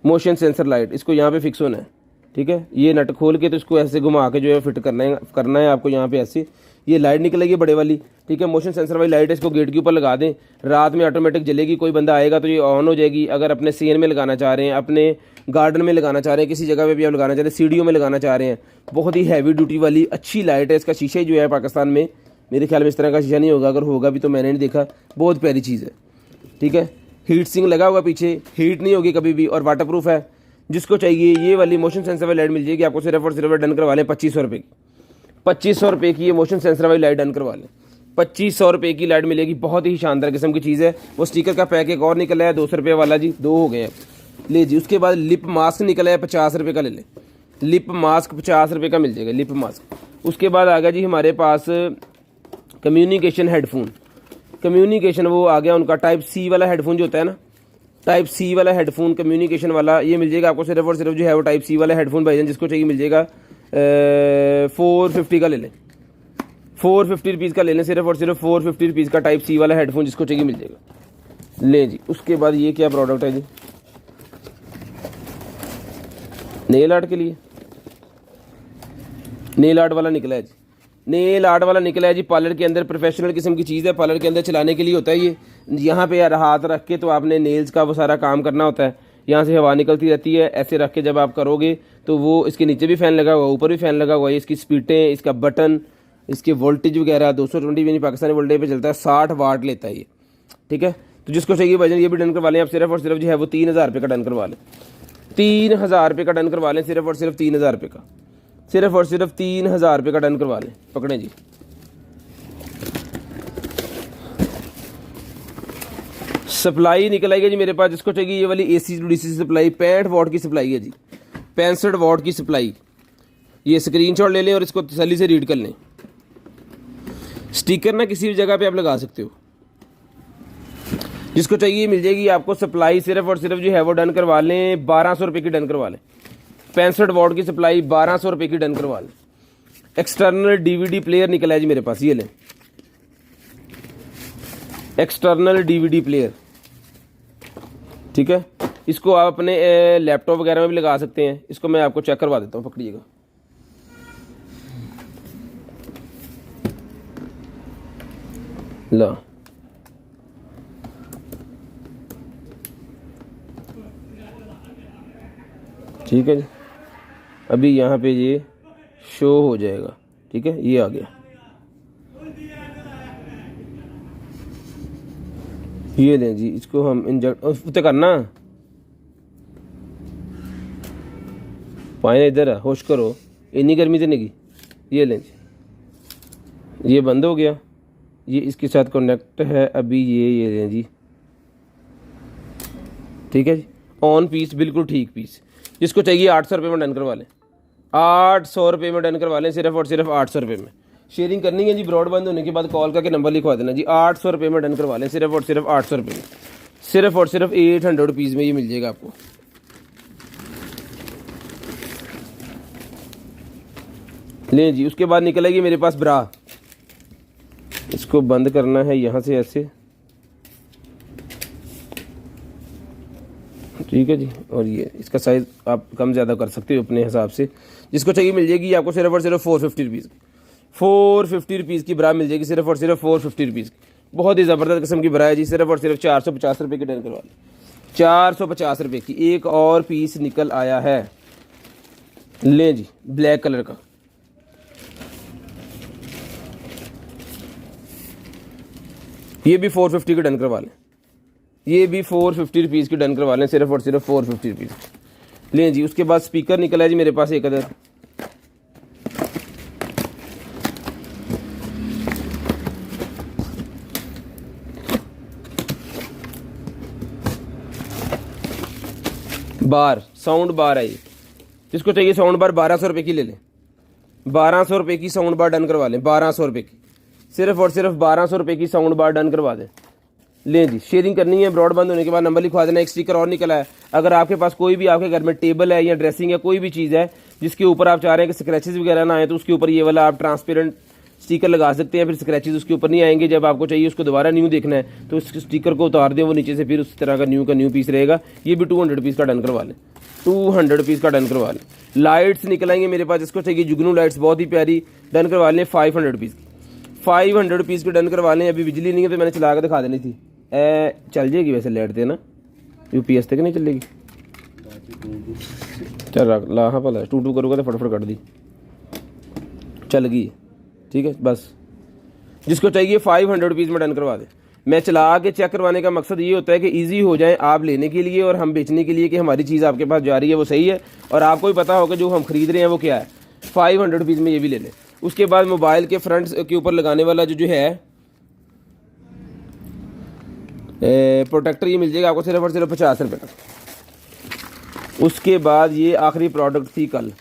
मोशन सेंसर लाइट, इसको यहाँ पे फिक्स होना है, ठीक है। ये नट खोल के तो इसको ऐसे घुमा के जो है फिट करना है आपको यहाँ पे ऐसे। ये लाइट निकलेगी बड़े वाली, ठीक है। मोशन सेंसर वाली लाइट है, इसको गेट के ऊपर लगा दें, रात में ऑटोमेटिक जलेगी। कोई बंदा आएगा तो ये ऑन हो जाएगी। अगर अपने सीन में लगाना चाह रहे हैं, अपने गार्डन में लगाना चाह रहे हैं, किसी जगह पे भी आप लगाना चाह रहे हैं, सीढ़ियों में लगाना चाह रहे हैं, बहुत ही हैवी ड्यूटी वाली अच्छी लाइट है। इसका शीशा जो है पाकिस्तान में मेरे ख्याल में इस तरह का शीशा नहीं होगा, अगर होगा भी तो मैंने नहीं देखा। बहुत प्यारी चीज़ है, ठीक है। हीट सिंग लगा होगा पीछे, हीट नहीं होगी कभी भी और वाटर प्रूफ है। जिसको चाहिए ये वाली मोशन सेंसर वाली लाइट मिल जाएगी आपको, सिर्फ और सिर्फ डन करवा लें 2500 रुपये की। 2500 रुपये की ये मोशन सेंसर वाली लाइट डन करवा लें। 2500 रुपये की लाइट मिलेगी, बहुत ही शानदार किस्म की चीज़ है। वो स्टिकर का पैक एक और निकला है 200 रुपये वाला जी, 2 हो गए हैं ले जी। उसके बाद लिप मास्क निकला है 50 रुपये का, ले लें। लिप मास्क 50 रुपये का मिल जाएगा लिप मास्क। उसके बाद आ गया जी हमारे पास कम्युनिकेशन हेडफोन। कम्युनिकेशन वो आ गया उनका टाइप सी वाला हेडफोन जो होता है ना, टाइप सी वाला हेडफोन कम्युनिकेशन वाला, ये मिल जाएगा आपको सिर्फ और सिर्फ जो है वो टाइप सी वाला हेडफोन भाईजान जिसको चाहिए मिल जाएगा 450 का ले लें। 450 रुपीज़ का ले लें, सिर्फ और सिर्फ 450 रुपीज़ का टाइप सी वाला हेडफोन जिसको चाहिए मिल जाएगा ले जी। उसके बाद ये क्या प्रोडक्ट है जी, नेल आर्ट के लिए नेल आर्ट वाला निकला है जी। नेल आर्ट वाला निकला है जी, पार्लर के अंदर प्रोफेशनल किस्म की चीज़ है, पार्लर के अंदर चलाने के लिए होता है ये। यहाँ पे यार हाथ रख के तो आपने नेल्स का वो सारा काम करना होता है, यहाँ से हवा निकलती रहती है, ऐसे रख के जब आप करोगे तो वो इसके नीचे भी फ़ैन लगा हुआ है, ऊपर भी फ़ैन लगा हुआ है। इसकी स्पीडें, इसका बटन, इसके वोल्टेज वगैरह 220 यानी पाकिस्तानी वोल्टेज पे चलता है, 60 वाट लेता है ये, ठीक है। तो जिसको चाहिए भाईजान ये भी डन करवा लें आप, सिर्फ और सिर्फ जो है वो 3000 रुपये का डन करवा लें। 3000 रुपये का डन करवा लें, सिर्फ और सिर्फ 3000 रुपये का, सिर्फ और सिर्फ 3000 रुपये का डन करवा लें। पकड़ें जी। सप्लाई निकल आएगी जी मेरे पास, जिसको चाहिए ये वाली AC टू DC सप्लाई 65 वाट की सप्लाई है जी, 65 वाट की सप्लाई। ये स्क्रीनशॉट ले लें और इसको तसल्ली से रीड कर लें। स्टिकर ना किसी भी जगह पे आप लगा सकते हो, जिसको चाहिए मिल जाएगी आपको सप्लाई। सिर्फ और सिर्फ जो है वो डन करवा लें 1200 रुपये की डन करवा लें। 65 वाट की सप्लाई 1200 रुपये की डन करवा लें। एक्सटर्नल DVD प्लेयर निकला है जी मेरे पास, ये लें एक्सटर्नल DVD प्लेयर, ठीक है। इसको आप अपने लैपटॉप वगैरह में भी लगा सकते हैं। इसको मैं आपको चेक करवा देता हूँ, पकड़िएगा। ला ठीक है जी, अभी यहाँ पे ये शो हो जाएगा, ठीक है। ये आ गया, ये लें जी। इसको हम इंजेक्ट उतने करना पाए इधर होश करो, इतनी गर्मी देने की। ये लें जी, ये बंद हो गया, ये इसके साथ कनेक्ट है अभी। ये लें जी, ठीक है जी। ऑन पीस, बिल्कुल ठीक पीस। जिसको चाहिए 800 रुपये में डन करवा लें, 800 रुपये में डन करवा लें, सिर्फ और सिर्फ 800 रुपये में। शेयरिंग करनी है जी, ब्रॉड बंद होने के बाद कॉल करके नंबर लिखवा देना जी। 800 रुपये में डन करवा लें, सिर्फ और सिर्फ 800 रुपये में, सिर्फ और सिर्फ 800 रुपीज़ में ये मिल जाएगा आपको। लें जी। उसके बाद निकलेगी मेरे पास ब्रा, इसको बंद करना है यहाँ से ऐसे, ठीक है जी। और ये इसका साइज़ आप कम ज़्यादा कर सकते हो अपने हिसाब से। जिसको चाहिए मिल जाएगी आपको सिर्फ और सिर्फ 450 रुपीज़ की, 450 रुपीज़ की ब्रा मिल जाएगी, सिर्फ और सिर्फ 450 रुपीज़ की। बहुत ही ज़बरदस्त किस्म की ब्रा है जी, सिर्फ और सिर्फ 450 रुपये की डन करवा लें। 450 रुपये की एक और पीस निकल आया है, लें जी, ब्लैक कलर का। ये भी 450 की डन करवा लें, ये भी 450 रुपीज़ की डन करवा लें, सिर्फ और सिर्फ 450 रुपीज़ लें जी। उसके बाद स्पीकर निकला है जी मेरे पास एक अदर, बार, साउंड बार है ये, जिसको चाहिए साउंड बार 1200 रुपये की ले लें, 1200 रुपये की साउंड बार डन करवा लें, 1200 रुपये की, सिर्फ और सिर्फ 1200 रुपये की साउंड बार डन करवा दें। लें जी, शेयरिंग करनी है, ब्रॉड बंद होने के बाद नंबर लिखवा देना। एक स्टिकर और निकला है, अगर आपके पास कोई भी आपके घर में टेबल है या ड्रेसिंग है, कोई भी चीज़ है जिसके ऊपर आप चाह रहे हैं कि स्क्रैचेस वगैरह ना आए, तो उसके ऊपर ये वाला आप ट्रांसपेरेंट स्टिकर लगा सकते हैं, फिर स्क्रैचेस उसके ऊपर नहीं आएंगे। जब आपको चाहिए उसको दोबारा न्यू देखना है तो उस स्टिकर को उतार दें, वो नीचे से फिर उस तरह का न्यू पीस रहेगा। ये भी 200 रुपीज़ का डन करवा लें, 200 रुपीज़ का डन करवा लें। लाइट्स निकल आएंगे मेरे पास, जिसको चाहिए जुगनू लाइट्स, बहुत ही प्यारी, डन करवा लें 500 रुपीज़ की, 500 रुपीज़ की डन करवा लें। अभी बिजली नहीं है तो मैंने चला कर दिखा देनी थी, चल जाएगी वैसे लाइट देना, UPS तक नहीं चलेगी, चल रख ला, हाँ भला टू करूँगा तो फटाफट कट दी, चल गई, ठीक है। बस जिसको चाहिए 500 रुपीज़ में डन करवा दे। मैं चला के चेक करवाने का मकसद ये होता है कि ईजी हो जाए आप लेने के लिए और हम बेचने के लिए, कि हमारी चीज़ आपके पास जा रही है वो सही है और आपको भी पता होगा जो हम खरीद रहे हैं वो क्या है। 500 रुपीज़ में ये भी ले लें। उसके बाद मोबाइल के फ्रंट के ऊपर लगाने वाला जो है प्रोटेक्टर, ये मिल जाएगा आपको सिर्फ और सिर्फ 50 रुपये का। उसके बाद ये आखिरी प्रोडक्ट थी कल,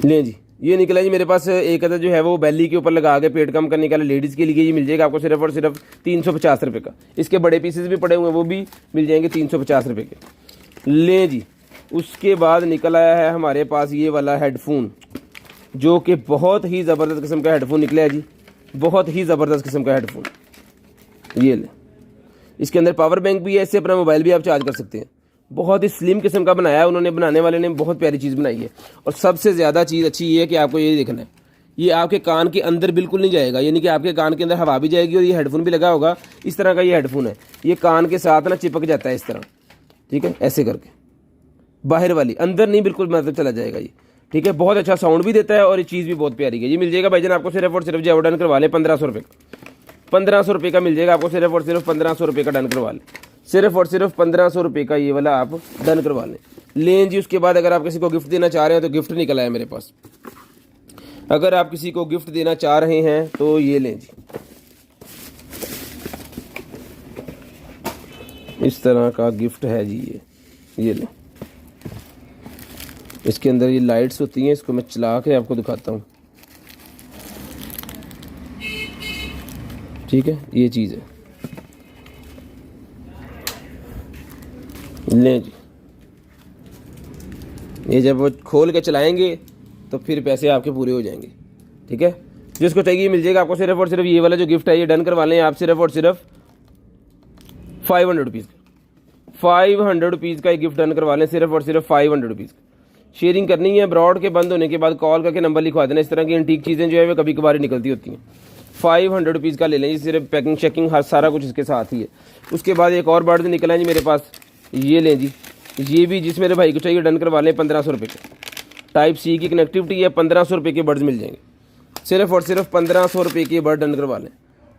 लें जी, ये निकला जी मेरे पास एक अदर जो है वो बेली के ऊपर लगा के पेट कम करने का लेडीज़ के लिए, ये मिल जाएगा आपको सिर्फ और सिर्फ 350 रुपये का। इसके बड़े पीसेस भी पड़े हुए हैं, वो भी मिल जाएंगे 350 रुपये के, लें जी। उसके बाद निकल आया है हमारे पास ये वाला हेडफोन, जो कि बहुत ही ज़बरदस्त किस्म का हेडफोन निकला है जी, बहुत ही ज़बरदस्त किस्म का हेडफोन, ये ले। इसके अंदर पावर बैंक भी है, इससे अपना मोबाइल भी आप चार्ज कर सकते हैं। बहुत ही स्लिम किस्म का बनाया है उन्होंने, बनाने वाले ने बहुत प्यारी चीज़ बनाई है। और सबसे ज़्यादा चीज़ अच्छी ये है कि आपको ये देखना है, ये आपके कान के अंदर बिल्कुल नहीं जाएगा, यानी कि आपके कान के अंदर हवा भी जाएगी और ये हेडफोन भी लगा होगा। इस तरह का ये हेडफोन है, ये कान के साथ ना चिपक जाता है इस तरह, ठीक है, ऐसे करके, बाहर वाली, अंदर नहीं, बिल्कुल मतलब चला जाएगा ये, ठीक है। बहुत अच्छा साउंड भी देता है और ये चीज़ भी बहुत प्यारी है। ये मिल जाएगा भाईजान आपको सिर्फ और सिर्फ जो डन करवा ले 1500 रुपये का, 1500 रुपये का मिल जाएगा आपको, सिर्फ और सिर्फ 1500 रुपये का डन करवा लें, सिर्फ और सिर्फ 1500 रुपये का ये वाला आप डन करवा लें जी। उसके बाद अगर आप किसी को गिफ्ट देना चाह रहे हैं तो गिफ्ट निकला है मेरे पास, अगर आप किसी को गिफ्ट देना चाह रहे हैं तो ये लें जी, इस तरह का गिफ्ट है जी, ये लें। इसके अंदर ये लाइट्स होती हैं, इसको मैं चला के आपको दिखाता हूँ, ठीक है, ये चीज़ है, लें जी। ये जब वो खोल के चलाएंगे तो फिर पैसे आपके पूरे हो जाएंगे, ठीक है। जिसको चाहिए मिल जाएगा आपको सिर्फ और सिर्फ ये वाला जो गिफ्ट है, ये डन करवा लें आप सिर्फ और सिर्फ 500 रुपीज़, 500 रुपीज़ का एक गिफ्ट डन करवा लें, सिर्फ और सिर्फ 500 रुपीज़। शेयरिंग करनी है, ब्रॉड के बंद होने के बाद कॉल करके नंबर लिखवा देना। इस तरह की एंटीक चीज़ें जो है वो कभी कभार निकलती होती हैं। 500 रुपीज़ का ले लें, सिर्फ पैकिंग शेकिंग हर सारा कुछ इसके साथ ही है। उसके बाद एक और बर्ड निकला है जी मेरे पास, ये लें जी, ये भी जिस मेरे भाई को चाहिए डन करवा लें 1500 रुपये के। टाइप सी की कनेक्टिविटी है, 1500 रुपये के बर्ड्स मिल जाएंगे, सिर्फ और सिर्फ 1500 रुपये के बर्ड डन करवा लें,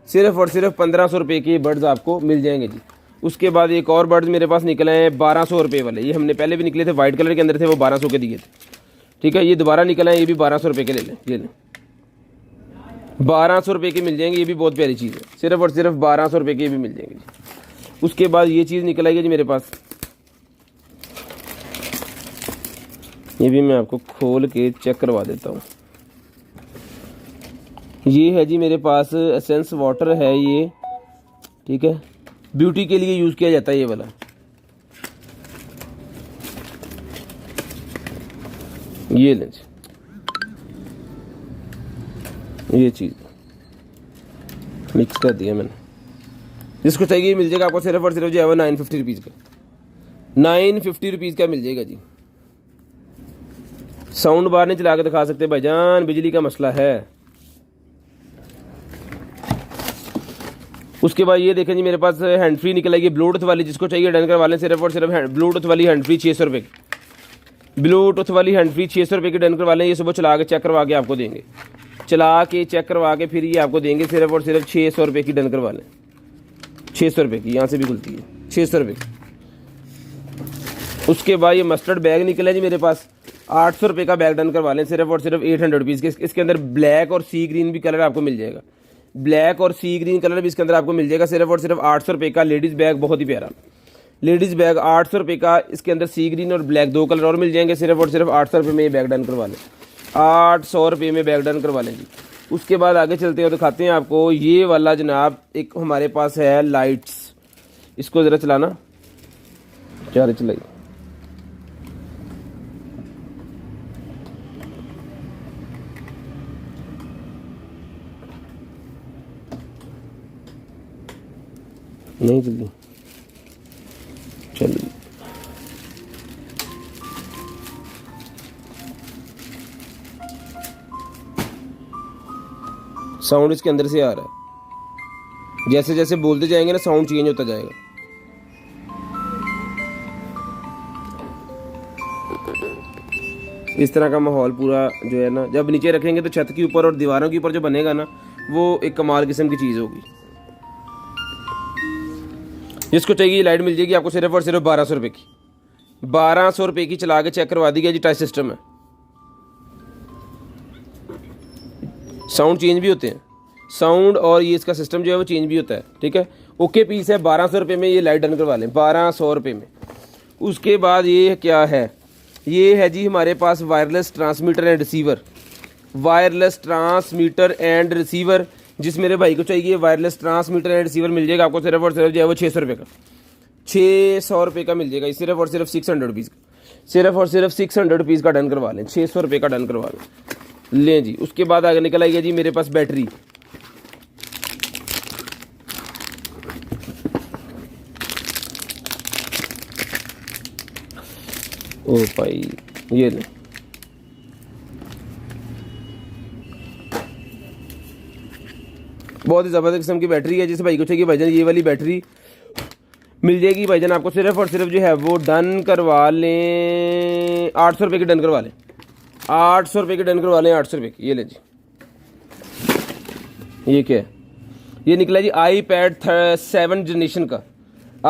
सिर्फ और सिर्फ 1500 रुपये के बर्ड्स आपको मिल जाएंगे जी। उसके बाद एक और बर्ड्स मेरे पास निकले हैं 1200 रुपये वाले, ये हमने पहले भी निकले थे, वाइट कलर के अंदर थे, वो 1200 के दिए थे, ठीक है। ये दोबारा निकला है, ये भी 1200 रुपये के ले लें, ये लें, 1200 रुपये के मिल जाएंगे। ये भी बहुत प्यारी चीज़ है, सिर्फ और सिर्फ 1200 रुपये के भी मिल जाएंगे जी। उसके बाद ये चीज़ निकल आई है जी मेरे पास, ये भी मैं आपको खोल के चेक करवा देता हूँ। ये है जी मेरे पास एसेंस वाटर है ये, ठीक है, ब्यूटी के लिए यूज़ किया जाता है ये वाला। ये लें, ये चीज़ मिक्स कर दिया मैंने। जिसको चाहिए मिल जाएगा आपको सिर्फ और सिर्फ जो है वो 950 रुपीज़ का, 950 रुपीज़ का मिल जाएगा जी। साउंड बार नहीं चला के दिखा सकते भाईजान, बिजली का मसला है। उसके बाद ये देखें जी मेरे पास हैंड फ्री निकल आएगी ब्लूटूथ वाली, जिसको चाहिए डन करवा लें, सिर्फ और सिर्फ ब्लूटूथ वाली हैंड फ्री 600 रुपये की, ब्लूटूथ वाली हैंड फ्री 600 रुपये की डन करवा लें। ये सुबह चला के चेक करवा के आपको देंगे, चला के चेक करवा के फिर ये आपको देंगे सिर्फ और सिर्फ 600 रुपये की। डन करवा लें, 600 रुपये की, यहाँ से भी खुलती है 600 रुपये की। उसके बाद ये मस्टर्ड बैग निकला जी मेरे पास, 800 रुपये का बैग। डन करवा लें सिर्फ और सिर्फ 800 रुपीज़ के। इसके अंदर ब्लैक और सी ग्रीन भी कलर आपको मिल जाएगा, ब्लैक और सी ग्रीन कलर भी इसके अंदर आपको मिल जाएगा सिर्फ और सिर्फ 800 रुपये का। लेडीज़ बैग बहुत ही प्यारा, लेडीज़ बैग 800 रुपये का। इसके अंदर सी ग्रीन और ब्लैक 2 कलर और मिल जाएंगे सिर्फ और सिर्फ 800 रुपये में ये बैग डन करवा लें, 800 रुपये में बैग डन करवा लें जी। उसके बाद आगे चलते हैं और दिखाते हैं आपको ये वाला जनाब। एक हमारे पास है लाइट्स, इसको ज़रा चलाना, क्या चलाई, नहीं जल्दी चलिए। साउंड इसके अंदर से आ रहा है, जैसे जैसे बोलते जाएंगे ना साउंड चेंज होता जाएगा। इस तरह का माहौल पूरा जो है ना, जब नीचे रखेंगे तो छत के ऊपर और दीवारों के ऊपर जो बनेगा ना, वो एक कमाल किस्म की चीज़ होगी। जिसको चाहिए लाइट मिल जाएगी आपको सिर्फ और सिर्फ 1200 रुपये की, 1200 रुपये की। चला के चेक करवा दी गया जी, टच सिस्टम है, साउंड चेंज भी होते हैं, साउंड और ये इसका सिस्टम जो है वो चेंज भी होता है, ठीक है। ओके पीस है, 1200 रुपये में ये लाइट डन करवा लें, 1200 रुपये में। उसके बाद ये क्या है, ये है जी हमारे पास wireless transmitter and receiver, wireless transmitter and receiver. जिस मेरे भाई को चाहिए वायरलेस ट्रांसमीटर एंड रिसीवर मिल जाएगा आपको सिर्फ और सिर्फ जो है वो 600 रुपये का, 600 रुपये का मिल जाएगा, सिर्फ और सिर्फ 600 रुपीज़ का, सिर्फ और सिर्फ 600 रुपीज़ का डन करवा लें, 600 रुपये का डन करवा लें जी। उसके बाद आगे निकल आइए जी मेरे पास बैटरी, ओ भाई ये ले, बहुत ही ज़बरदस्त किस्म की बैटरी है। जिस भाई को चाहिए भाईजान ये वाली बैटरी मिल जाएगी भाईजान आपको सिर्फ और सिर्फ जो है वो डन करवा लें 800 रुपये की। डन करवा लें 800 रुपये की, डन करवा लें 800 रुपये की। ये ले जी, ये क्या है, ये निकला जी iPad 7 जनरेशन का,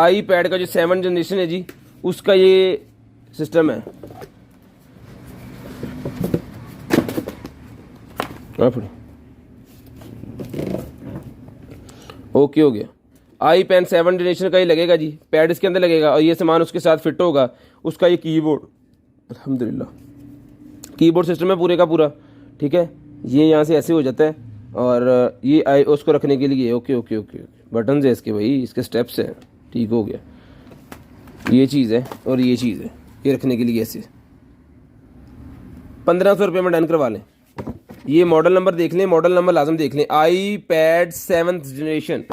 iPad का जो 7 जनरेशन है जी उसका ये सिस्टम है। ओके हो गया, iPad 7 जनरेशन का ही लगेगा जी, पैड इसके अंदर लगेगा और ये सामान उसके साथ फिट होगा। उसका ये कीबोर्ड, अल्हम्दुलिल्लाह कीबोर्ड सिस्टम है पूरे का पूरा, ठीक है। ये यहाँ से ऐसे हो जाता है और ये उसको रखने के लिए ओके ओके ओके बटन है इसके, भाई इसके स्टेप्स हैं, ठीक हो गया। ये चीज़ है और ये चीज़ है, ये रखने के लिए ऐसे 1500 रुपये में डन करवा लें। ये मॉडल नंबर देख लें, मॉडल नंबर लाजम देख लें, iPad 7th जनरेशन।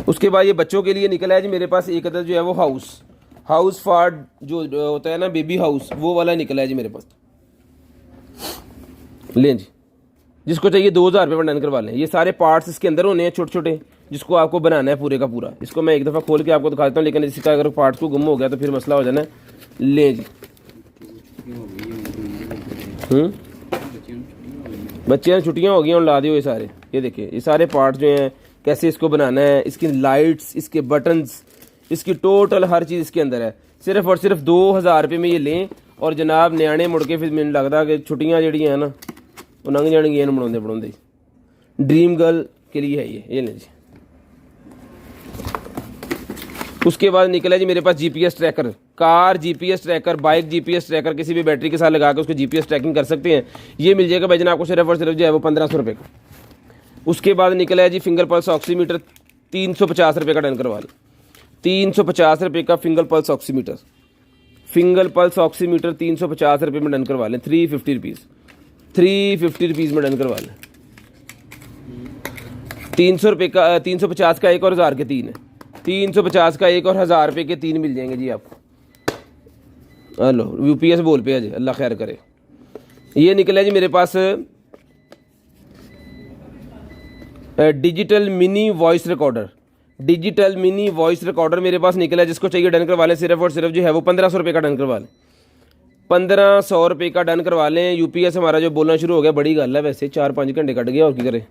उसके बाद ये बच्चों के लिए निकला है जी मेरे पास एक अदर जो है वो हाउस फॉर जो होता है ना बेबी हाउस, वो वाला निकला है जी मेरे पास। लें जी, जिसको चाहिए 2000 रुपये में डन करवा लें। ये सारे पार्ट्स इसके अंदर होने हैं छोटे छोटे, जिसको आपको बनाना है पूरे का पूरा। इसको मैं एक दफ़ा खोल के आपको दिखाता हूँ, लेकिन इसका अगर पार्ट्स को गुम हो गया तो फिर मसला हो जाना है। ले जी, बच्चे छुट्टियाँ हो गई और ला दियो ये सारे। ये देखिए ये सारे पार्ट्स जो हैं कैसे इसको बनाना है, इसकी लाइट्स, इसके बटन्स, इसकी टोटल हर चीज़ इसके अंदर है। सिर्फ और सिर्फ 2000 रुपये में ये लें और जनाब न्याणे मुड़ के फिर मैंने लगता कि छुट्टियाँ जड़ियाँ हैं ना वो लंघ जाएंगी बनाते बनाते। ड्रीम गर्ल के लिए है ये लें जी। उसके बाद निकला जी मेरे पास GPS tracker, car GPS tracker, bike GPS tracker, किसी भी बैटरी के साथ लगा के उसको GPS ट्रैकिंग कर सकते हैं। ये मिल जाएगा भाईजान आपको सिर्फ और सिर्फ जो है वो 1500 रुपये का। उसके बाद निकला है जी फिंगर पल्स ऑक्सीमीटर, 350 रुपये का डन करवा लें, 350 रुपये का finger pulse oximeter, finger pulse oximeter 350 रुपये में डन करवा लें, 350 रुपीज़, 350 रुपीज़ में डन करवा लें। 300 रुपये का 350 का एक और 1000 के 3 है, 350 का एक और 1000 रुपये के 3 मिल जाएंगे जी आपको। हेलो UPS बोल पे जी, अल्लाह खैर करे। ये निकला जी मेरे पास digital mini voice recorder, digital mini voice recorder मेरे पास निकला है। जिसको चाहिए डन करवा लें सिर्फ और सिर्फ जो है वो 1500 रुपये का डन करवा लें, 1500 रुपये का डन करवा लें। यूपीएस हमारा जो बोलना शुरू हो गया, बड़ी गल है वैसे, 4-5 घंटे कट गया और की करे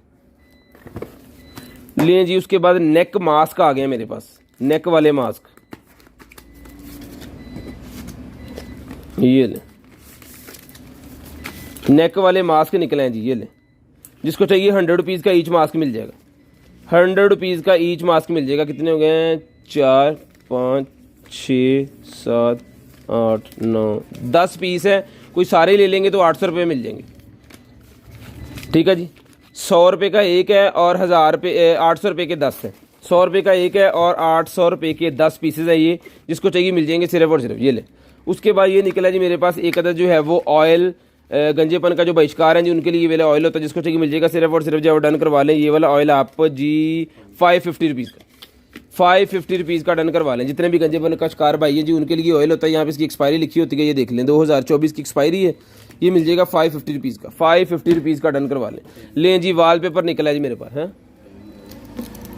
लें जी। उसके बाद नेक मास्क आ गया मेरे पास, नेक वाले मास्क, ये ले नेक वाले मास्क निकले हैं जी, ये ले। जिसको चाहिए 100 रुपीज़ का ईच मास्क मिल जाएगा, 100 रुपीज़ का ईच मास्क मिल जाएगा। कितने हो गए हैं? 4, 5, 6, 7, 8, 9, 10 पीस है। कोई सारे ले लेंगे तो 800 रुपये मिल जाएंगे, ठीक है जी। 100 रुपये का एक है और 1000 रुपये 800 रुपये के 10 है। 100 रुपये का एक है और 800 रुपये के 10 पीसेज है ये। जिसको चाहिए मिल जाएंगे सिर्फ और सिर्फ, ये ले। उसके बाद ये निकला जी मेरे पास एक अदद जो है वो ऑयल, गंजेपन का जो बहिष्कार है जी उनके लिए ये वाला ऑयल होता है। जिसको चाहिए मिल जाएगा सिर्फ और सिर्फ, जो डन करवा लें ये वाला ऑयल आप जी 550 रुपीज़ का, 550 रुपीज़ का डन करवा लें। जितने भी गंजेपन का शिकार भाई है जी उनके लिए ऑयल होता है। यहाँ पे इसकी एक्सपायरी लिखी होती है, ये देख लें, 2024 की एक्सपायरी है। ये मिल जाएगा 550 रुपीज़ का, 550 रुपीज़ का डन करवा लें जी। वाल पेपर निकला है जी मेरे पास, है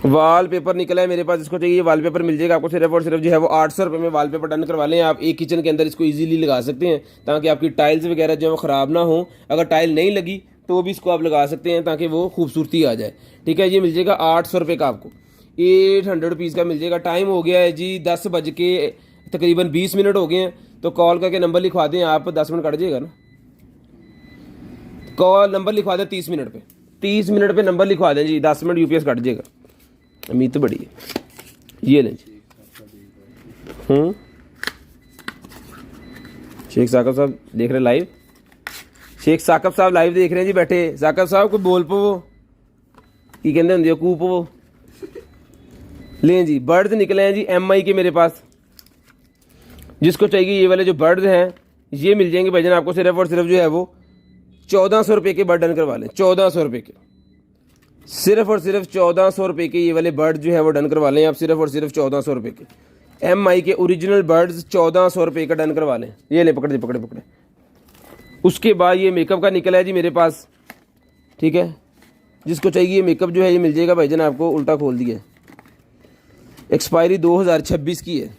वाल पेपर निकला है मेरे पास। जिसको चाहिए वाल पेपर मिल जाएगा आपको सिर्फ और सिर्फ जो है वो 800 रुपये में वाल पेपर डन करवा लें। आप एक किचन के अंदर इसको इजीली लगा सकते हैं ताकि आपकी टाइल्स वगैरह जो है वो ख़राब ना हो। अगर टाइल नहीं लगी तो भी इसको आप लगा सकते हैं ताकि वो खूबसूरती आ जाए, ठीक है। ये मिल जाएगा 800 रुपये का, आपको 800 रुपीज़ का मिल जाएगा। टाइम हो गया है जी 10 बज के तकरीबन 20 मिनट हो गए हैं। तो कॉल करके नंबर लिखवा दें आप, 10 मिनट कट जाएगा ना, कॉल नंबर लिखवा दें 30 मिनट पे, 30 मिनट पे नंबर लिखवा दें जी, 10 मिनट यूपीएस कट जाएगा। उम्मीद तो बड़ी है। ये लें जी, शेख साकब साहब देख रहे लाइव, शेख साकब साहब लाइव देख रहे हैं जी बैठे। साकब साहब को बोल पवो की कहते होंगे कू पवो। लें जी, बर्ड्स निकले हैं जी MI के मेरे पास। जिसको चाहिए ये वाले जो बर्ड्स हैं ये मिल जाएंगे भाईजान आपको सिर्फ और सिर्फ जो है वो 1400 रुपये के बर्ड डन करवा लें, 1400 रुपये के, सिर्फ और सिर्फ 1400 रुपये के ये वाले बर्ड जो है वो डन करवा लें आप, सिर्फ और सिर्फ 1400 रुपये के MI के ओरिजिनल बर्ड्स 1400 रुपये का डन करवा लें। ये ले पकड़े पकड़े पकड़े। उसके बाद ये मेकअप का निकला है जी मेरे पास, ठीक है। जिसको चाहिए मेकअप जो है ये मिल जाएगा भाईजान आपको, उल्टा खोल दिया, एक्सपायरी 2026 की है,